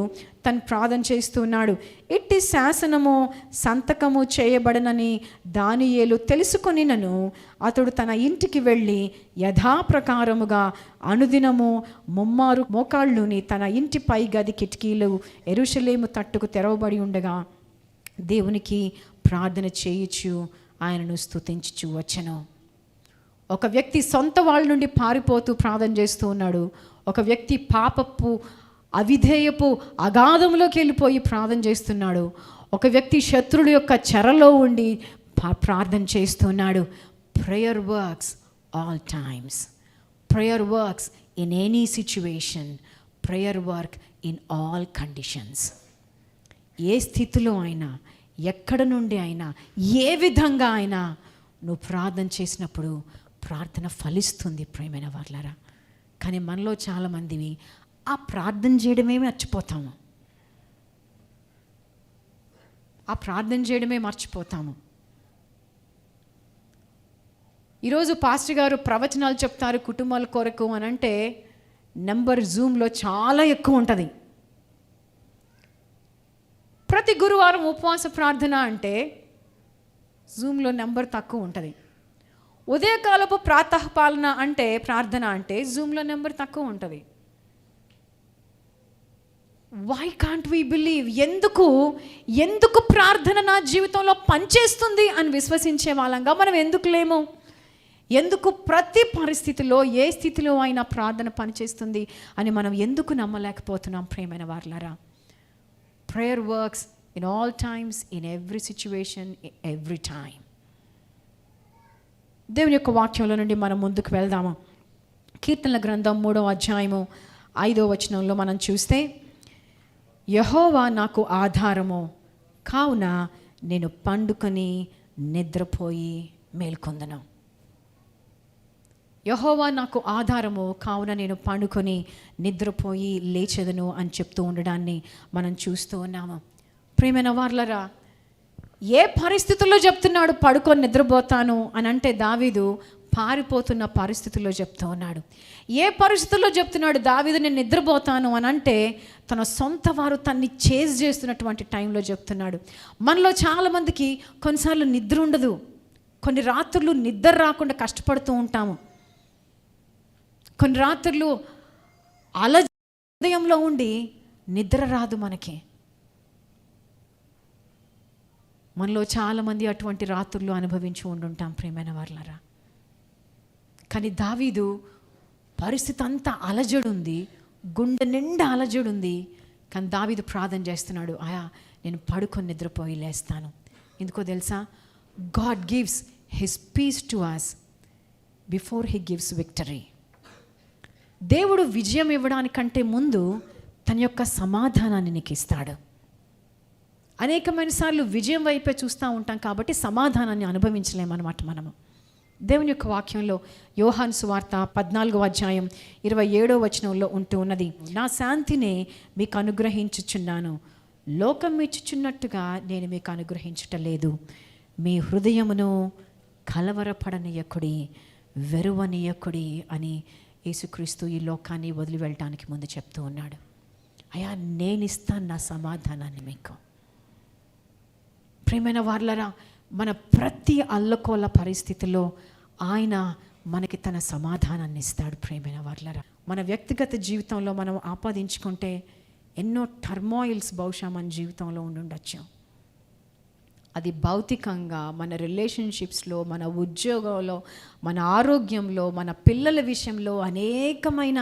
తను ప్రార్థన చేస్తూ ఉన్నాడు. ఇట్టి శాసనము సంతకము చేయబడనని దానియేలు తెలుసుకొనినను అతడు తన ఇంటికి వెళ్ళి యథాప్రకారముగా అనుదినము ముమ్మారు మోకాళ్ళుని తన ఇంటి పై గది కిటికీలు యెరూషలేము తట్టుకు తెరవబడి ఉండగా దేవునికి ప్రార్థన చేయుచు ఆయనను స్తుతించుచు వచ్చెను. ఒక వ్యక్తి సొంత వాళ్ళ నుండి పారిపోతూ ప్రార్థన చేస్తూ ఉన్నాడు. ఒక వ్యక్తి పాపపు అవిధేయపు అగాధంలోకి వెళ్ళిపోయి ప్రార్థన చేస్తున్నాడు. ఒక వ్యక్తి శత్రుల యొక్క చెరలో ఉండి ప్రార్థన చేస్తున్నాడు. Prayer works all times. Prayer works in any situation. Prayer work in all conditions. ఏ స్థితిలో అయినా, ఎక్కడ నుండి అయినా, ఏ విధంగా అయినా నువ్వు ప్రార్థన చేసినప్పుడు ప్రార్థన ఫలిస్తుంది ప్రియమైన వాళ్ళారా. కానీ మనలో చాలామందివి ఆ ప్రార్థన చేయడమే మర్చిపోతాము. ఈరోజు పాస్టర్ గారు ప్రవచనాలు చెప్తారు కుటుంబాల కొరకు అని అంటే నెంబర్ జూమ్లో చాలా ఎక్కువ ఉంటుంది. ప్రతి గురువారం ఉపవాస ప్రార్థన అంటే జూమ్లో నెంబర్ తక్కువ ఉంటుంది. ఉదయకాలపు ప్రాతఃపాలన అంటే ప్రార్థన అంటే జూమ్లో నెంబర్ తక్కువ ఉంటుంది. Why can't we believe? ఎందుకు ప్రార్థన నా జీవితంలో పనిచేస్తుంది అని విశ్వసించే వాళ్ళంగా మనం ఎందుకు లేము? ఎందుకు ప్రతి పరిస్థితిలో, ఏ స్థితిలో అయినా ప్రార్థన పనిచేస్తుంది అని మనం ఎందుకు నమ్మలేకపోతున్నాం ప్రియమైన వారలారా? Prayer works in all times, in every situation, every time. దేవుని యొక్క వాక్యంలో నుండి మనం ముందుకు వెళ్దాము. కీర్తనల గ్రంథం 3వ అధ్యాయము 5వ వచనంలో మనం చూస్తే, యెహోవా నాకు ఆధారము, కావున నేను పండుకొని నిద్రపోయి మేల్కొందును. యెహోవా నాకు ఆధారము, కావున నేను పండుకొని నిద్రపోయి లేచెదను అని చెప్తూ ఉండడాన్ని మనం చూస్తూ ఉన్నాము. ప్రియమైన వారలారా, ఏ పరిస్థితుల్లో చెప్తున్నాడు పడుకొని నిద్రపోతాను అని అంటే దావీదు పారిపోతున్న పరిస్థితుల్లో చెప్తూ ఉన్నాడు. ఏ పరిస్థితుల్లో చెప్తున్నాడు దావీదు నేను నిద్రపోతాను అని అంటే తన సొంత వారు తన్ని చేజ్ చేస్తున్నటువంటి టైంలో చెప్తున్నాడు. మనలో చాలామందికి కొన్నిసార్లు నిద్ర ఉండదు. కొన్ని రాత్రులు నిద్ర రాకుండా కష్టపడుతూ ఉంటాము. కొన్ని రాత్రులు ఉదయంలో ఉండి నిద్ర రాదు మనకి. మనలో చాలామంది అటువంటి రాత్రులు అనుభవించి ఉండుంటాం ప్రియమైన వారలారా. కానీ దావీదు పరిస్థితి అంతా అలజడుంది, గుండె నిండా అలజడుంది. కానీ దావీదు ప్రార్థన చేస్తున్నాడు, ఆయా నేను పడుకొని నిద్రపోయి లేస్తాను. ఎందుకో తెలుసా? God gives his peace to us before he gives victory. దేవుడు విజయం ఇవ్వడానికంటే ముందు తన యొక్క సమాధానాన్ని నీకు ఇస్తాడు. అనేకమైన సార్లు విజయం వైపే చూస్తూ ఉంటాం కాబట్టి సమాధానాన్ని అనుభవించలేమన్నమాట మనము. దేవుని యొక్క వాక్యంలో యోహాను సువార్త 14వ అధ్యాయం 27వ వచనంలో ఉంటూ ఉన్నది, నా శాంతినే మీకు అనుగ్రహించుచున్నాను, లోకం ఇచ్చుచున్నట్టుగా నేను మీకు అనుగ్రహించటలేదు. మీ హృదయమును కలవరపడనీయకుడి, వెరువనీయకుడి అని యేసుక్రీస్తు ఈ లోకాన్ని వదిలి వెళ్ళటానికి ముందు చెప్తూ ఉన్నాడు. అయ్యా నేను ఇస్తాను నా సమాధానాన్ని మీకు. ప్రియమైన వారలారా, మన ప్రతి అల్లకోల పరిస్థితిలో ఆయన మనకి తన సమాధానాన్ని ఇస్తాడు. ప్రేమైన వాళ్ళరా, మన వ్యక్తిగత జీవితంలో మనం ఆపాదించుకుంటే ఎన్నో టర్మాయిల్స్ బహుశా మన జీవితంలో ఉండుండొచ్చు. అది భౌతికంగా, మన రిలేషన్షిప్స్లో, మన ఉద్యోగంలో, మన ఆరోగ్యంలో, మన పిల్లల విషయంలో అనేకమైన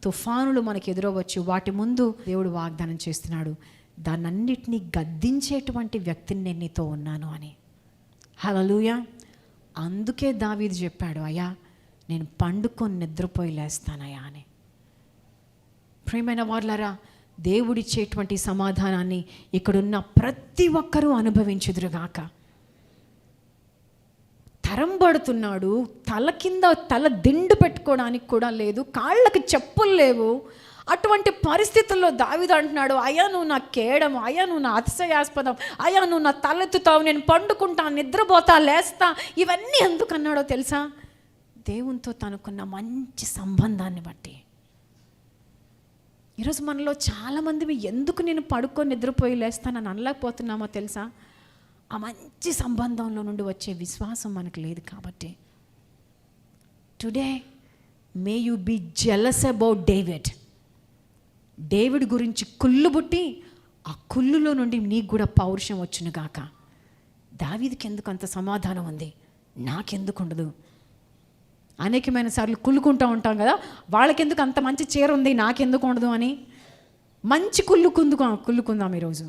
తుఫానులు మనకు ఎదురవచ్చు. వాటి ముందు దేవుడు వాగ్దానం చేస్తున్నాడు, దాన్నన్నిటినీ గద్దించేటువంటి వ్యక్తిని నేను నీతో ఉన్నాను అని. హల్లెలూయా. అందుకే దావీదు చెప్పాడు, అయ్యా నేను పండుకొని నిద్రపోయి లేస్తానయ్యా అని. ప్రియమైన వాళ్ళరా, దేవుడిచ్చేటువంటి సమాధానాన్ని ఇక్కడున్న ప్రతి ఒక్కరూ అనుభవించుదురుగాక. తరంబడుతున్నాడు, తల కింద తల దిండు పెట్టుకోవడానికి కూడా లేదు, కాళ్ళకి చెప్పులు లేవు. అటువంటి పరిస్థితుల్లో దావీదు అంటున్నాడు, అయ్యా నువ్వు నా కేడము, అయ్యా నువ్వు నా అతిశయాస్పదం, అయ్యా నువ్వు నా తలెత్తుతావు, నేను పండుకుంటా, నిద్రపోతా, లేస్తా. ఇవన్నీ ఎందుకు అన్నాడో తెలుసా? దేవునితో తనకున్న మంచి సంబంధాన్ని బట్టి. ఈరోజు మనలో చాలామంది ఎందుకు నేను పడుకొని నిద్రపోయి లేస్తానని అనలేకపోతున్నామో తెలుసా? ఆ మంచి సంబంధంలో నుండి వచ్చే విశ్వాసం మనకు లేదు కాబట్టి. Today may you be jealous about David. డేవిడ్ గురించి కుళ్ళు పుట్టి ఆ కుళ్ళులో నుండి నీకు కూడా పౌరుషం వచ్చును గాక. దావీదుకి ఎందుకు అంత సమాధానం ఉంది, నాకెందుకు ఉండదు? అనేకమైన సార్లు కుళ్ళుకుంటూ ఉంటాం కదా, వాళ్ళకెందుకు అంత మంచి చీర ఉంది, నాకెందుకు ఉండదు అని. మంచి కుళ్ళుకుందాం ఈరోజు.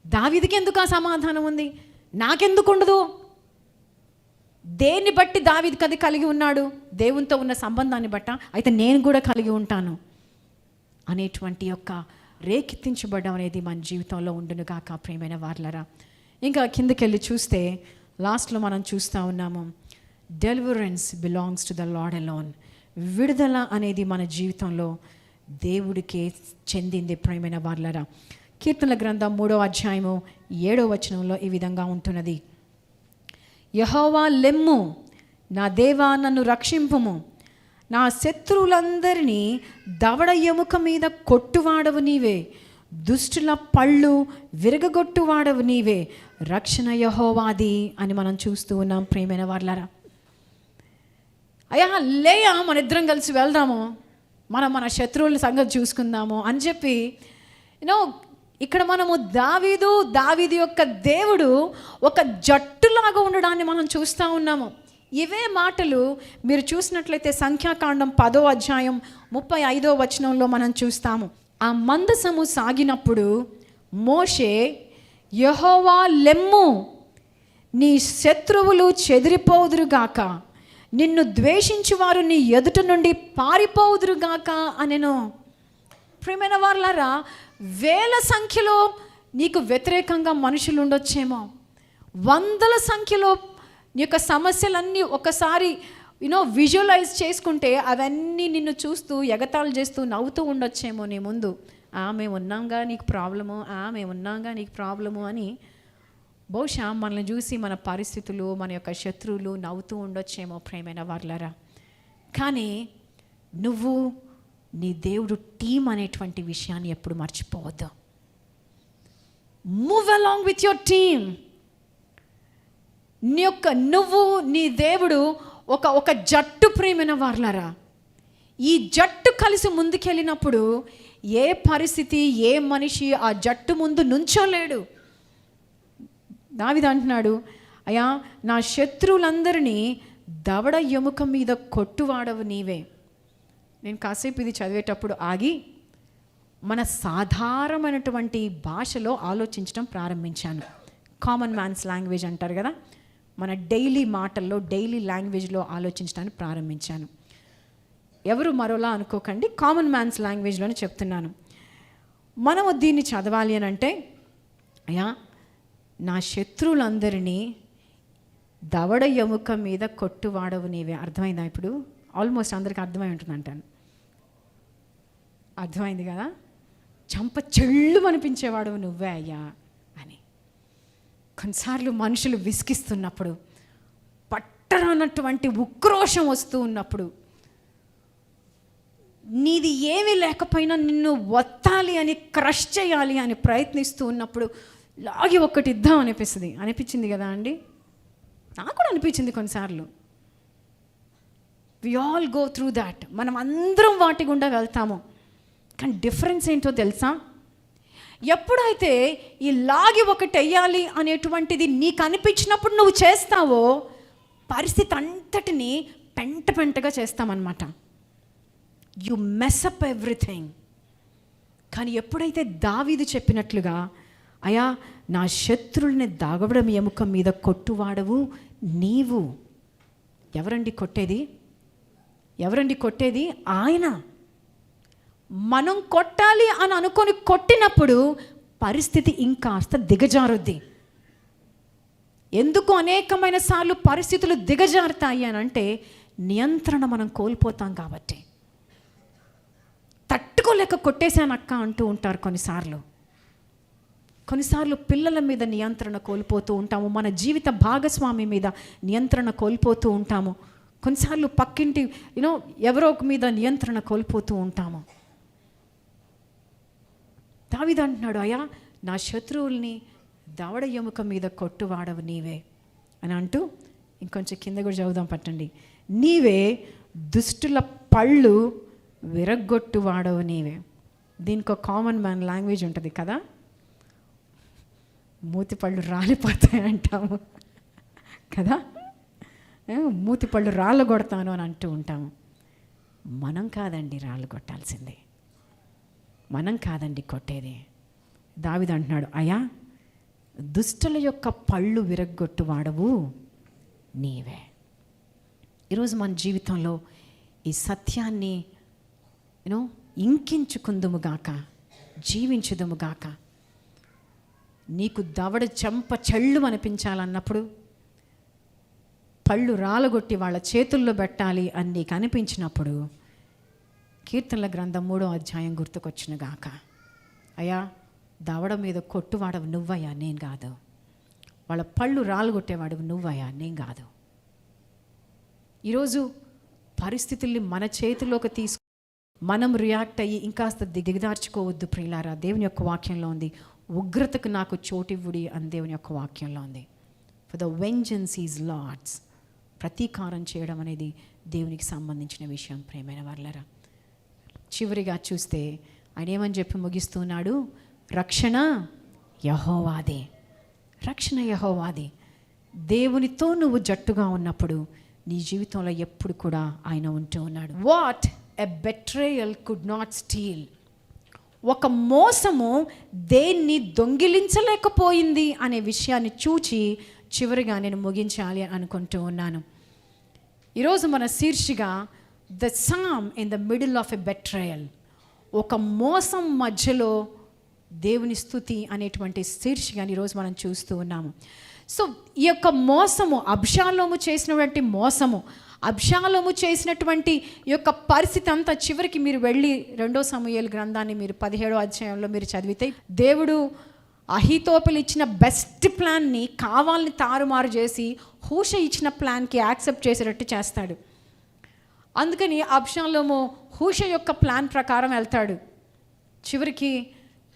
దావీదుకి ఎందుకు ఆ సమాధానం ఉంది, నాకెందుకు ఉండదు? దేన్ని బట్టి దావీదుకి అది కలిగి ఉన్నాడు? దేవునితో ఉన్న సంబంధాన్ని బట్ట. అయితే నేను కూడా కలిగి ఉంటాను అనేటువంటి యొక్క రేకెత్తించబడడం అనేది మన జీవితంలో ఉండును గాక. ప్రియమైన వార్లరా, ఇంకా కిందకెళ్ళి చూస్తే లాస్ట్లో మనం చూస్తూ ఉన్నాము, deliverance belongs to the lord alone. విడుదల అనేది మన జీవితంలో దేవుడికే చెందింది. ప్రియమైన వార్లరా, కీర్తనల గ్రంథం 3వ అధ్యాయము 7వ వచనంలో ఈ విధంగా ఉంటున్నది, యెహోవా లెమ్ము, నా దేవా నన్ను రక్షింపుము, నా శత్రువులందరినీ దవడ ఎముక మీద కొట్టువాడవు నీవే, దుష్టుల పళ్ళు విరగగొట్టువాడవు నీవే, రక్షణ యెహోవాది అని మనం చూస్తూ ఉన్నాం. ప్రియమైన వార్లరా, అయ్యా లేయా మన ఇద్దరం కలిసి వెళ్దాము, మన శత్రువుల సంగతి చూసుకుందాము అని చెప్పి ఇక్కడ మనము దావీదు యొక్క దేవుడు ఒక జట్టులాగా ఉండడాన్ని మనం చూస్తూ ఉన్నాము. ఇవే మాటలు మీరు చూసినట్లయితే సంఖ్యాకాండం 10వ అధ్యాయం 35వ వచనంలో మనం చూస్తాము. ఆ మందసము సాగినప్పుడు మోషే, యెహోవా లెమ్ము, నీ శత్రువులు చెదిరిపోదురుగాక, నిన్ను ద్వేషించువారు నీ ఎదుట నుండి పారిపోవుదురుగాక అనెను. ప్రియమైన వారలారా, వేల సంఖ్యలో నీకు వ్యతిరేకంగా మనుషులు ఉండొచ్చేమో, వందల సంఖ్యలో నీ యొక్క సమస్యలన్నీ ఒకసారి విజువలైజ్ చేసుకుంటే అవన్నీ నిన్ను చూస్తూ ఎగతాళి చేస్తూ నవ్వుతూ ఉండొచ్చేమో నీ ముందు. మేము ఉన్నాంగా నీకు ప్రాబ్లము, మేము ఉన్నాంగా నీకు ప్రాబ్లము అని బహుశా మనల్ని చూసి మన పరిస్థితులు, మన యొక్క శత్రువులు నవ్వుతూ ఉండొచ్చేమో. ప్రియమైన వార్లరా, కానీ నువ్వు నీ దేవుడు టీం అనేటువంటి విషయాన్ని ఎప్పుడు మర్చిపోవద్దు. Move along with your team. నువ్వు నీ దేవుడు ఒక జట్టు. ప్రియమైన వార్లరా, ఈ జట్టు కలిసి ముందుకెళ్ళినప్పుడు ఏ పరిస్థితి, ఏ మనిషి ఆ జట్టు ముందు నుంచోలేడు. దావీదు అంటున్నాడు, అయ్యా నా శత్రువులందరినీ దవడ ఎముక మీద కొట్టువాడవు నీవే. నేను కాసేపు ఇది చదివేటప్పుడు ఆగి మన సాధారణమైనటువంటి భాషలో ఆలోచించడం ప్రారంభించాను. కామన్ మ్యాన్స్ లాంగ్వేజ్ అంటారు కదా, మన డైలీ మాటల్లో, డైలీ లాంగ్వేజ్లో ఆలోచించడానికి ప్రారంభించాను. ఎవరు మరోలా అనుకోకండి, కామన్ మ్యాన్స్ లాంగ్వేజ్లోనే చెప్తున్నాను. మనము దీన్ని చదవాలి అని అంటే, అయ్యా నా శత్రువులందరినీ దవడ ఎముక మీద కొట్టువాడవు నీవే. అర్థమైందా? ఇప్పుడు ఆల్మోస్ట్ అందరికీ అర్థమై ఉంటుంది అంటాను. అర్థమైంది కదా? చంప చెళ్ళు అనిపించేవాడు నువ్వే అయ్యా అని. కొన్నిసార్లు మనుషులు విసిగిస్తున్నప్పుడు, పట్టనటువంటి ఉక్రోషం వస్తూ ఉన్నప్పుడు, నీది ఏమీ లేకపోయినా నిన్ను వత్తాలి అని, క్రష్ చేయాలి అని ప్రయత్నిస్తూ ఉన్నప్పుడు లాగి ఒక్కటి ఇద్దాం అనిపించింది కదా అండి? నాకు కూడా అనిపించింది కొన్నిసార్లు. We all go through that. మనం అందరం వాటి గుండా వెళ్తాము. కానీ డిఫరెన్స్ ఏంటో తెలుసా? ఎప్పుడైతే ఈ లాగి ఒకటి వెయ్యాలి అనేటువంటిది నీకు అనిపించినప్పుడు నువ్వు చేస్తావో, పరిస్థితి అంతటిని పెంటగా చేస్తామన్నమాట. You mess up everything. కానీ ఎప్పుడైతే దావీదు చెప్పినట్లుగా, అయా నా శత్రువుల్ని దాగవడం ఎముక మీద కొట్టువాడవు నీవు. ఎవరండి కొట్టేది? ఆయన. మనం కొట్టాలి అని అనుకొని కొట్టినప్పుడు పరిస్థితి ఇంకాస్త దిగజారుద్ది. ఎందుకు అనేకమైన సార్లు పరిస్థితులు దిగజారుతాయి అని అంటే, నియంత్రణ మనం కోల్పోతాం కాబట్టి. తట్టుకోలేక కొట్టేశానక్క అంటూ ఉంటారు కొన్నిసార్లు పిల్లల మీద నియంత్రణ కోల్పోతూ ఉంటాము. మన జీవిత భాగస్వామి మీద నియంత్రణ కోల్పోతూ ఉంటాము. కొన్నిసార్లు పక్కింటి ఎవరో ఒక మీద నియంత్రణ కోల్పోతూ ఉంటాము. దావీదు అంటున్నాడు, అయ్యా నా శత్రువుల్ని దవడ ఎముక మీద కొట్టువాడవు నీవే అని అంటూ, ఇంకొంచెం కింద కూడా చదువుదాం పట్టండి. నీవే దుష్టుల పళ్ళు విరగ్గొట్టువాడవు నీవే. దీనికి ఒక కామన్ మ్యాన్ లాంగ్వేజ్ ఉంటుంది కదా, మూతి పళ్ళు రాలిపోతాయి అంటాము కదా, మూతి పళ్ళు రాళ్ళు కొడతాను అని అంటూ ఉంటాము. మనం కాదండి రాళ్ళు కొట్టాల్సిందే, మనం కాదండి కొట్టేది. దావీదు అంటున్నాడు, అయ్యా దుష్టుల యొక్క పళ్ళు విరగ్గొట్టువాడవు నీవే. ఈరోజు మన జీవితంలో ఈ సత్యాన్ని ఇంకించుకుందుముగాక, జీవించుదుముగాక. నీకు దవడ చెంప చెళ్ళు అనిపించాలన్నప్పుడు, పళ్ళు రాలగొట్టి వాళ్ళ చేతుల్లో పెట్టాలి అని నీకు అనిపించినప్పుడు, కీర్తనల గ్రంథం 3వ అధ్యాయం గుర్తుకొచ్చునుగాక. అయ్యా దవడ మీద కొట్టువాడవు నువ్వయ్యా, నేను కాదు. వాళ్ళ పళ్ళు రాలగొట్టేవాడవు నువ్వయ్యా, నేను కాదు. ఈరోజు పరిస్థితుల్ని మన చేతిలోకి తీసుకు మనం రియాక్ట్ అయ్యి ఇంకాస్త దిగదార్చుకోవద్దు ప్రియులారా. దేవుని యొక్క వాక్యంలో ఉంది, ఉగ్రతకు నాకు చోటివ్వుడి అని దేవుని యొక్క వాక్యంలో ఉంది. For the vengeance is Lord's. ప్రతీకారం చేయడం అనేది దేవునికి సంబంధించిన విషయం ప్రియమైన వారలారా. చివరిగా చూస్తే ఆయన ఏమని చెప్పి ముగిస్తున్నాడు, రక్షణ యెహోవాదే. రక్షణ యెహోవాదే. దేవునితో నువ్వు జట్టుగా ఉన్నప్పుడు నీ జీవితంలో ఎప్పుడు కూడా ఆయన ఉంటూ ఉన్నాడు. What a betrayal could not steal. ఒక మోసము దేన్ని దొంగిలించలేకపోయింది అనే విషయాన్ని చూచి చివరిగా నేను ముగించాలి అనుకుంటూ ఉన్నాను. ఈరోజు మన శీర్షిక the psalm in the middle of a betrayal. ఒక మోసం మధ్యలో దేవుని స్తుతి అనేటువంటి శీర్షికని ఈరోజు మనం చూస్తూ ఉన్నాము. సో ఈ యొక్క మోసము, అబ్షాలోము చేసినటువంటి మోసము, అబ్షాలోము చేసినటువంటి ఈ యొక్క పరిస్థితి అంతా చివరికి మీరు వెళ్ళి 2 సమూయేలు గ్రంథాన్ని మీరు 17వ అధ్యాయంలో మీరు చదివితే, దేవుడు అహీతోపెలు ఇచ్చిన బెస్ట్ ప్లాన్ని కావాలని తారుమారు చేసి హూష ఇచ్చిన ప్లాన్కి యాక్సెప్ట్ చేసేటట్టు చేస్తాడు. అందుకని అబ్షాలోము హూష యొక్క ప్లాన్ ప్రకారం వెళ్తాడు. చివరికి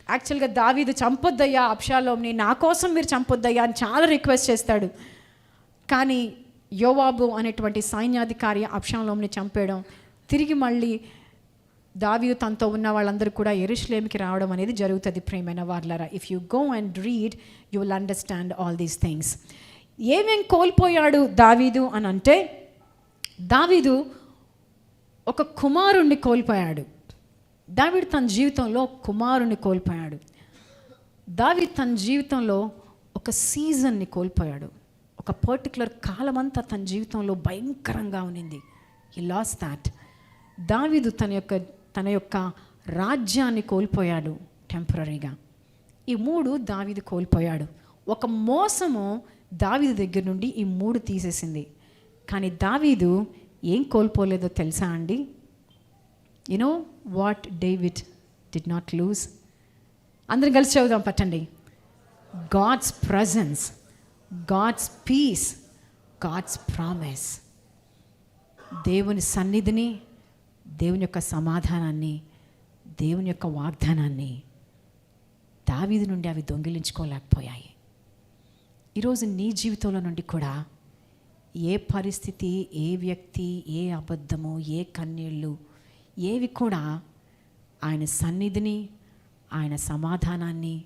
యాక్చువల్గా దావీదు చంపొద్దయ్యా అబ్షాలోముని, నా కోసం మీరు చంపొద్దయ్యా అని చాలా రిక్వెస్ట్ చేస్తాడు. కానీ యోవాబు అనేటువంటి సైన్యాధికారి అబ్షాలోముని చంపేయడం, తిరిగి మళ్ళీ దావీదు తనతో ఉన్న వాళ్ళందరూ కూడా యెరూషలేముకి రావడం అనేది జరుగుతుంది ప్రియమైన వారలారా. If you go and read you will understand all these things. ఏమేం కోల్పోయాడు దావీదు అని అంటే, దావీదు ఒక కుమారుణ్ణి కోల్పోయాడు. దావీదు తన జీవితంలో కుమారుణ్ణి కోల్పోయాడు. దావీదు తన జీవితంలో ఒక సీజన్ని కోల్పోయాడు. ఒక పర్టికులర్ కాలమంతా తన జీవితంలో భయంకరంగా ఉన్నింది. హి లాస్ట్ దాట్. దావీదు తన యొక్క రాజ్యాన్ని కోల్పోయాడు టెంపరీగా. ఈ 3 దావీదు కోల్పోయాడు. ఒక మోసము దావీదు దగ్గర నుండి ఈ 3 తీసేసింది. కానీ దావీదు ఏం కోల్పోలేదో తెలుసా అండి? You know what David did not lose? అందరం కలిసి చదువుదాం పట్టండి. God's presence, God's peace, God's promise. దేవుని సన్నిధిని, దేవుని యొక్క సమాధానాన్ని, దేవుని యొక్క వాగ్దానాన్ని దావీదు నుండి అవి దొంగిలించుకోలేకపోయాయి. ఈరోజు నీ జీవితంలో నుండి కూడా ఏ పరిస్థితి, ఏ వ్యక్తి, ఏ అబద్ధము, ఏ కన్నీళ్ళు ఏవి కూడా ఆయన సన్నిధిని, ఆయన సమాధానాన్ని,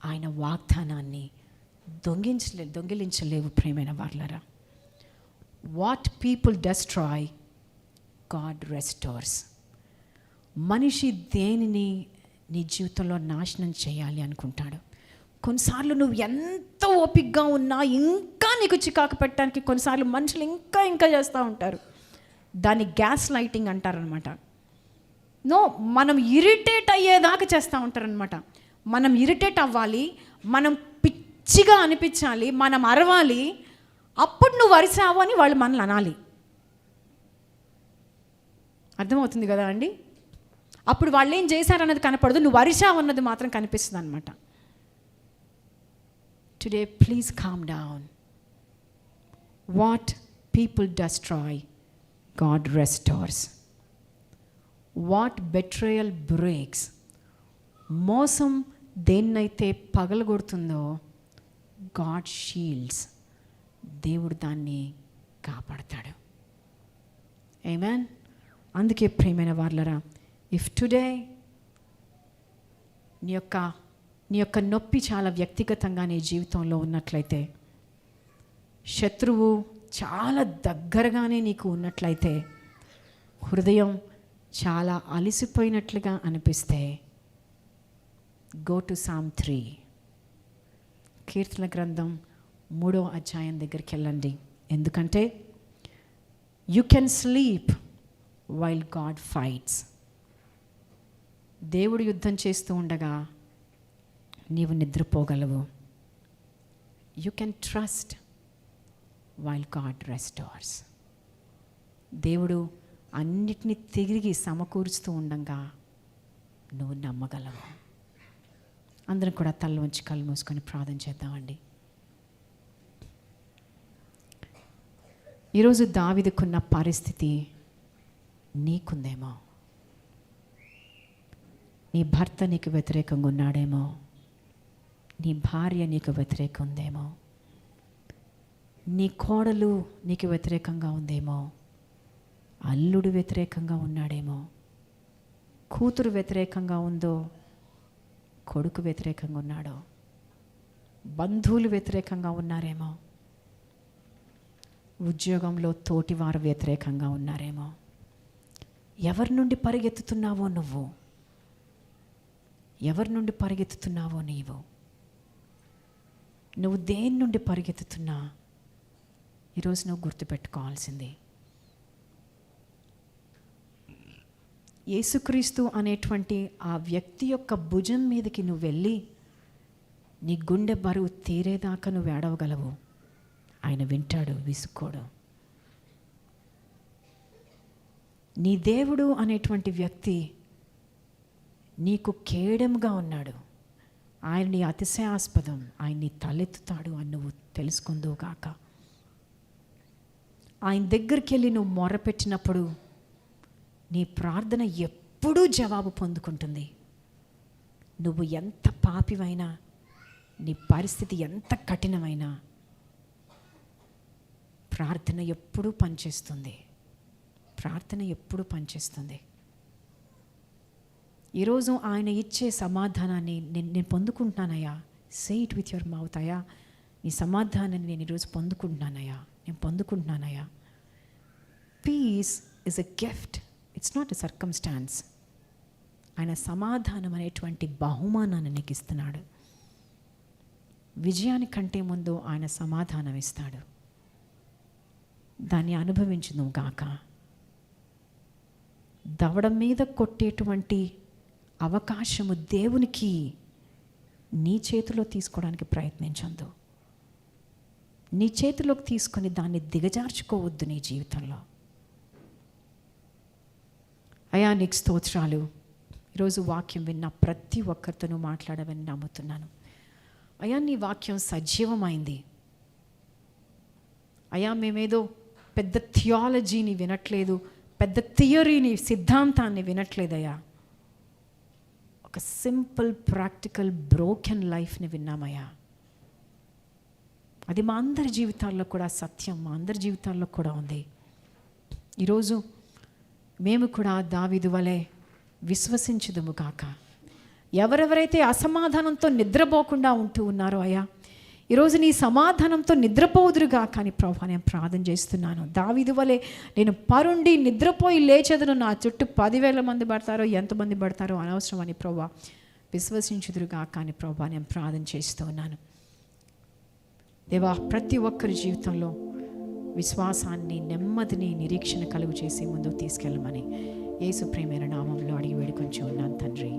ఆయన వాగ్దానాన్ని దొంగిలించలేవు ప్రియమైన వాళ్ళరా. What people destroy, God restores. మనిషి దేనిని నీ జీవితంలో నాశనం చేయాలి అనుకుంటాడు. కొన్నిసార్లు నువ్వు ఎంత ఓపికగా ఉన్నా ఇంకా నీకు చికాకు పెట్టడానికి కొన్నిసార్లు మనుషులు ఇంకా చేస్తూ ఉంటారు. దాన్ని గ్యాస్ లైటింగ్ అంటారనమాట. మనం ఇరిటేట్ అయ్యేదాకా చేస్తూ ఉంటారనమాట. మనం ఇరిటేట్ అవ్వాలి, మనం పిచ్చిగా అనిపించాలి, మనం అరవాలి, అప్పుడు నువ్వు అరిసావు అని వాళ్ళు మనల్ని అనాలి. అర్థమవుతుంది కదా అండి? అప్పుడు వాళ్ళు ఏం చేశారన్నది కనపడదు, నువ్వు అరిసావు అన్నది మాత్రం కనిపిస్తుంది అనమాట. Today please calm down. What people destroy, God restores. What betrayal breaks. మోసం దేన్నైతే పగలగొడుతుందో గాడ్ షీల్డ్స్. దేవుడు దాన్ని కాపాడతాడు. ఆమేన్. అందుకే ప్రియమైన వార్లరా, ఇఫ్ టుడే నీ యొక్క నొప్పి చాలా వ్యక్తిగతంగా నీ జీవితంలో ఉన్నట్లయితే, శత్రువు చాలా దగ్గరగానే నీకు ఉన్నట్లయితే, హృదయం చాలా అలసిపోయినట్లుగా అనిపిస్తే, గో టు సామ్ 3, కీర్తన గ్రంథం 3వ అధ్యాయం దగ్గరికి వెళ్ళండి. ఎందుకంటే you can sleep while God fights. దేవుడు యుద్ధం చేస్తూ ఉండగా నీవు నిద్రపోగలవు. You can trust while God restores. దేవుడు అన్నిటినీ తిరిగి సమకూరుస్తూ ఉండగా నువ్వు నమ్మగలవు. అందరం కూడా తల వంచి కళ్ళు మూసుకొని ప్రార్థన చేద్దామండి. ఈరోజు దావీదుకున్న పరిస్థితి నీకుందేమో. నీ భర్త నీకు వ్యతిరేకంగా ఉన్నాడేమో, నీ భార్య నీకు వ్యతిరేకంగా ఉందేమో, నీ కోడలు నీకు వ్యతిరేకంగా ఉందేమో, అల్లుడు వ్యతిరేకంగా ఉన్నాడేమో, కూతురు వ్యతిరేకంగా ఉందో, కొడుకు వ్యతిరేకంగా ఉన్నాడో, బంధువులు వ్యతిరేకంగా ఉన్నారేమో, ఉద్యోగంలో తోటివారు వ్యతిరేకంగా ఉన్నారేమో. ఎవరి నుండి పరిగెత్తుతున్నావో నువ్వు, ఎవరి నుండి పరిగెత్తుతున్నావో నువ్వు దేని నుండి పరిగెత్తుతున్నా ఈరోజు నువ్వు గుర్తుపెట్టుకోవాల్సింది, యేసుక్రీస్తు అనేటువంటి ఆ వ్యక్తి యొక్క భుజం మీదకి నువ్వు వెళ్ళి నీ గుండె బరువు తీరేదాకా నువ్వు ఏడవగలవు. ఆయన వింటాడు, విసుక్కోడు. నీ దేవుడు అనేటువంటి వ్యక్తి నీకు కేడెంగా ఉన్నాడు. ఆయన నీ అతిశయాస్పదం, ఆయన నీ తలెత్తుతాడు అని నువ్వు తెలుసుకుందువు కాక. ఆయన దగ్గరికి వెళ్ళి నువ్వు మొరపెట్టినప్పుడు నీ ప్రార్థన ఎప్పుడూ జవాబు పొందుకుంటుంది. నువ్వు ఎంత పాపివైనా, నీ పరిస్థితి ఎంత కఠినమైనా, ప్రార్థన ఎప్పుడూ పనిచేస్తుంది. ప్రార్థన ఎప్పుడూ పనిచేస్తుంది. ఈరోజు ఆయన ఇచ్చే సమాధానాన్ని నేను పొందుకుంటున్నానయ్యా. Say it with your mouth. అయ్యా, నీ సమాధానాన్ని నేను ఈరోజు పొందుకుంటున్నానయ్యా, నేను పొందుకుంటున్నానయ్యా. Peace is a gift, it's not a circumstances. ఆయన సమాధానం అనేటువంటి బహుమానాన్ని నీకు ఇస్తున్నాడు. విజయానికంటే ముందు ఆయన సమాధానం ఇస్తాడు. దాన్ని అనుభవించును గాక. దవడ మీద కొట్టేటువంటి అవకాశము దేవునికి నీ చేతిలో తీసుకోవడానికి ప్రయత్నించొద్దు. నీ చేతిలోకి తీసుకొని దాన్ని దిగజార్చుకోవద్దు నీ జీవితంలో. అయా నీకు స్తోత్రాలు. ఈరోజు వాక్యం విన్న ప్రతి ఒక్కరితోనూ మాట్లాడమని నమ్ముతున్నాను. అయా నీ వాక్యం సజీవమైంది. అయా మేమేదో పెద్ద థియాలజీని వినట్లేదు, పెద్ద థియరీని, సిద్ధాంతాన్ని వినట్లేదయ్యా. ఒక సింపుల్ ప్రాక్టికల్ బ్రోకెన్ లైఫ్ని విన్నామయ్యా. అది మా అందరి జీవితాల్లో కూడా సత్యం, మా అందరి జీవితాల్లో కూడా ఉంది. ఈరోజు మేము కూడా దావీదు వలె విశ్వసించుదుము గాక. ఎవరెవరైతే అసమాధానంతో నిద్రపోకుండా ఉంటూ ఉన్నారో అయ్యా, ఈరోజు నీ సమాధానంతో నిద్రపోదురుగా కానీ ప్రభా నేను ప్రార్థన చేస్తున్నాను. దావీదు వలె నేను పరుండి నిద్రపోయి లేచెదను, నా చుట్టూ 10,000 మంది పడతారో ఎంతమంది పడతారో అనవసరం అని ప్రభా విశ్వసించుదురుగా కానీ ప్రభా నేను ప్రార్థన చేస్తూ ఉన్నాను. దేవా, ప్రతి ఒక్కరి జీవితంలో విశ్వాసాన్ని, నెమ్మదిని, నిరీక్షణ కలుగు చేసి ముందుకు తీసుకెళ్ళమని యేసు ప్రేమైన నామంలో అడిగి వేడుకొంచి ఉన్నాను తండ్రి.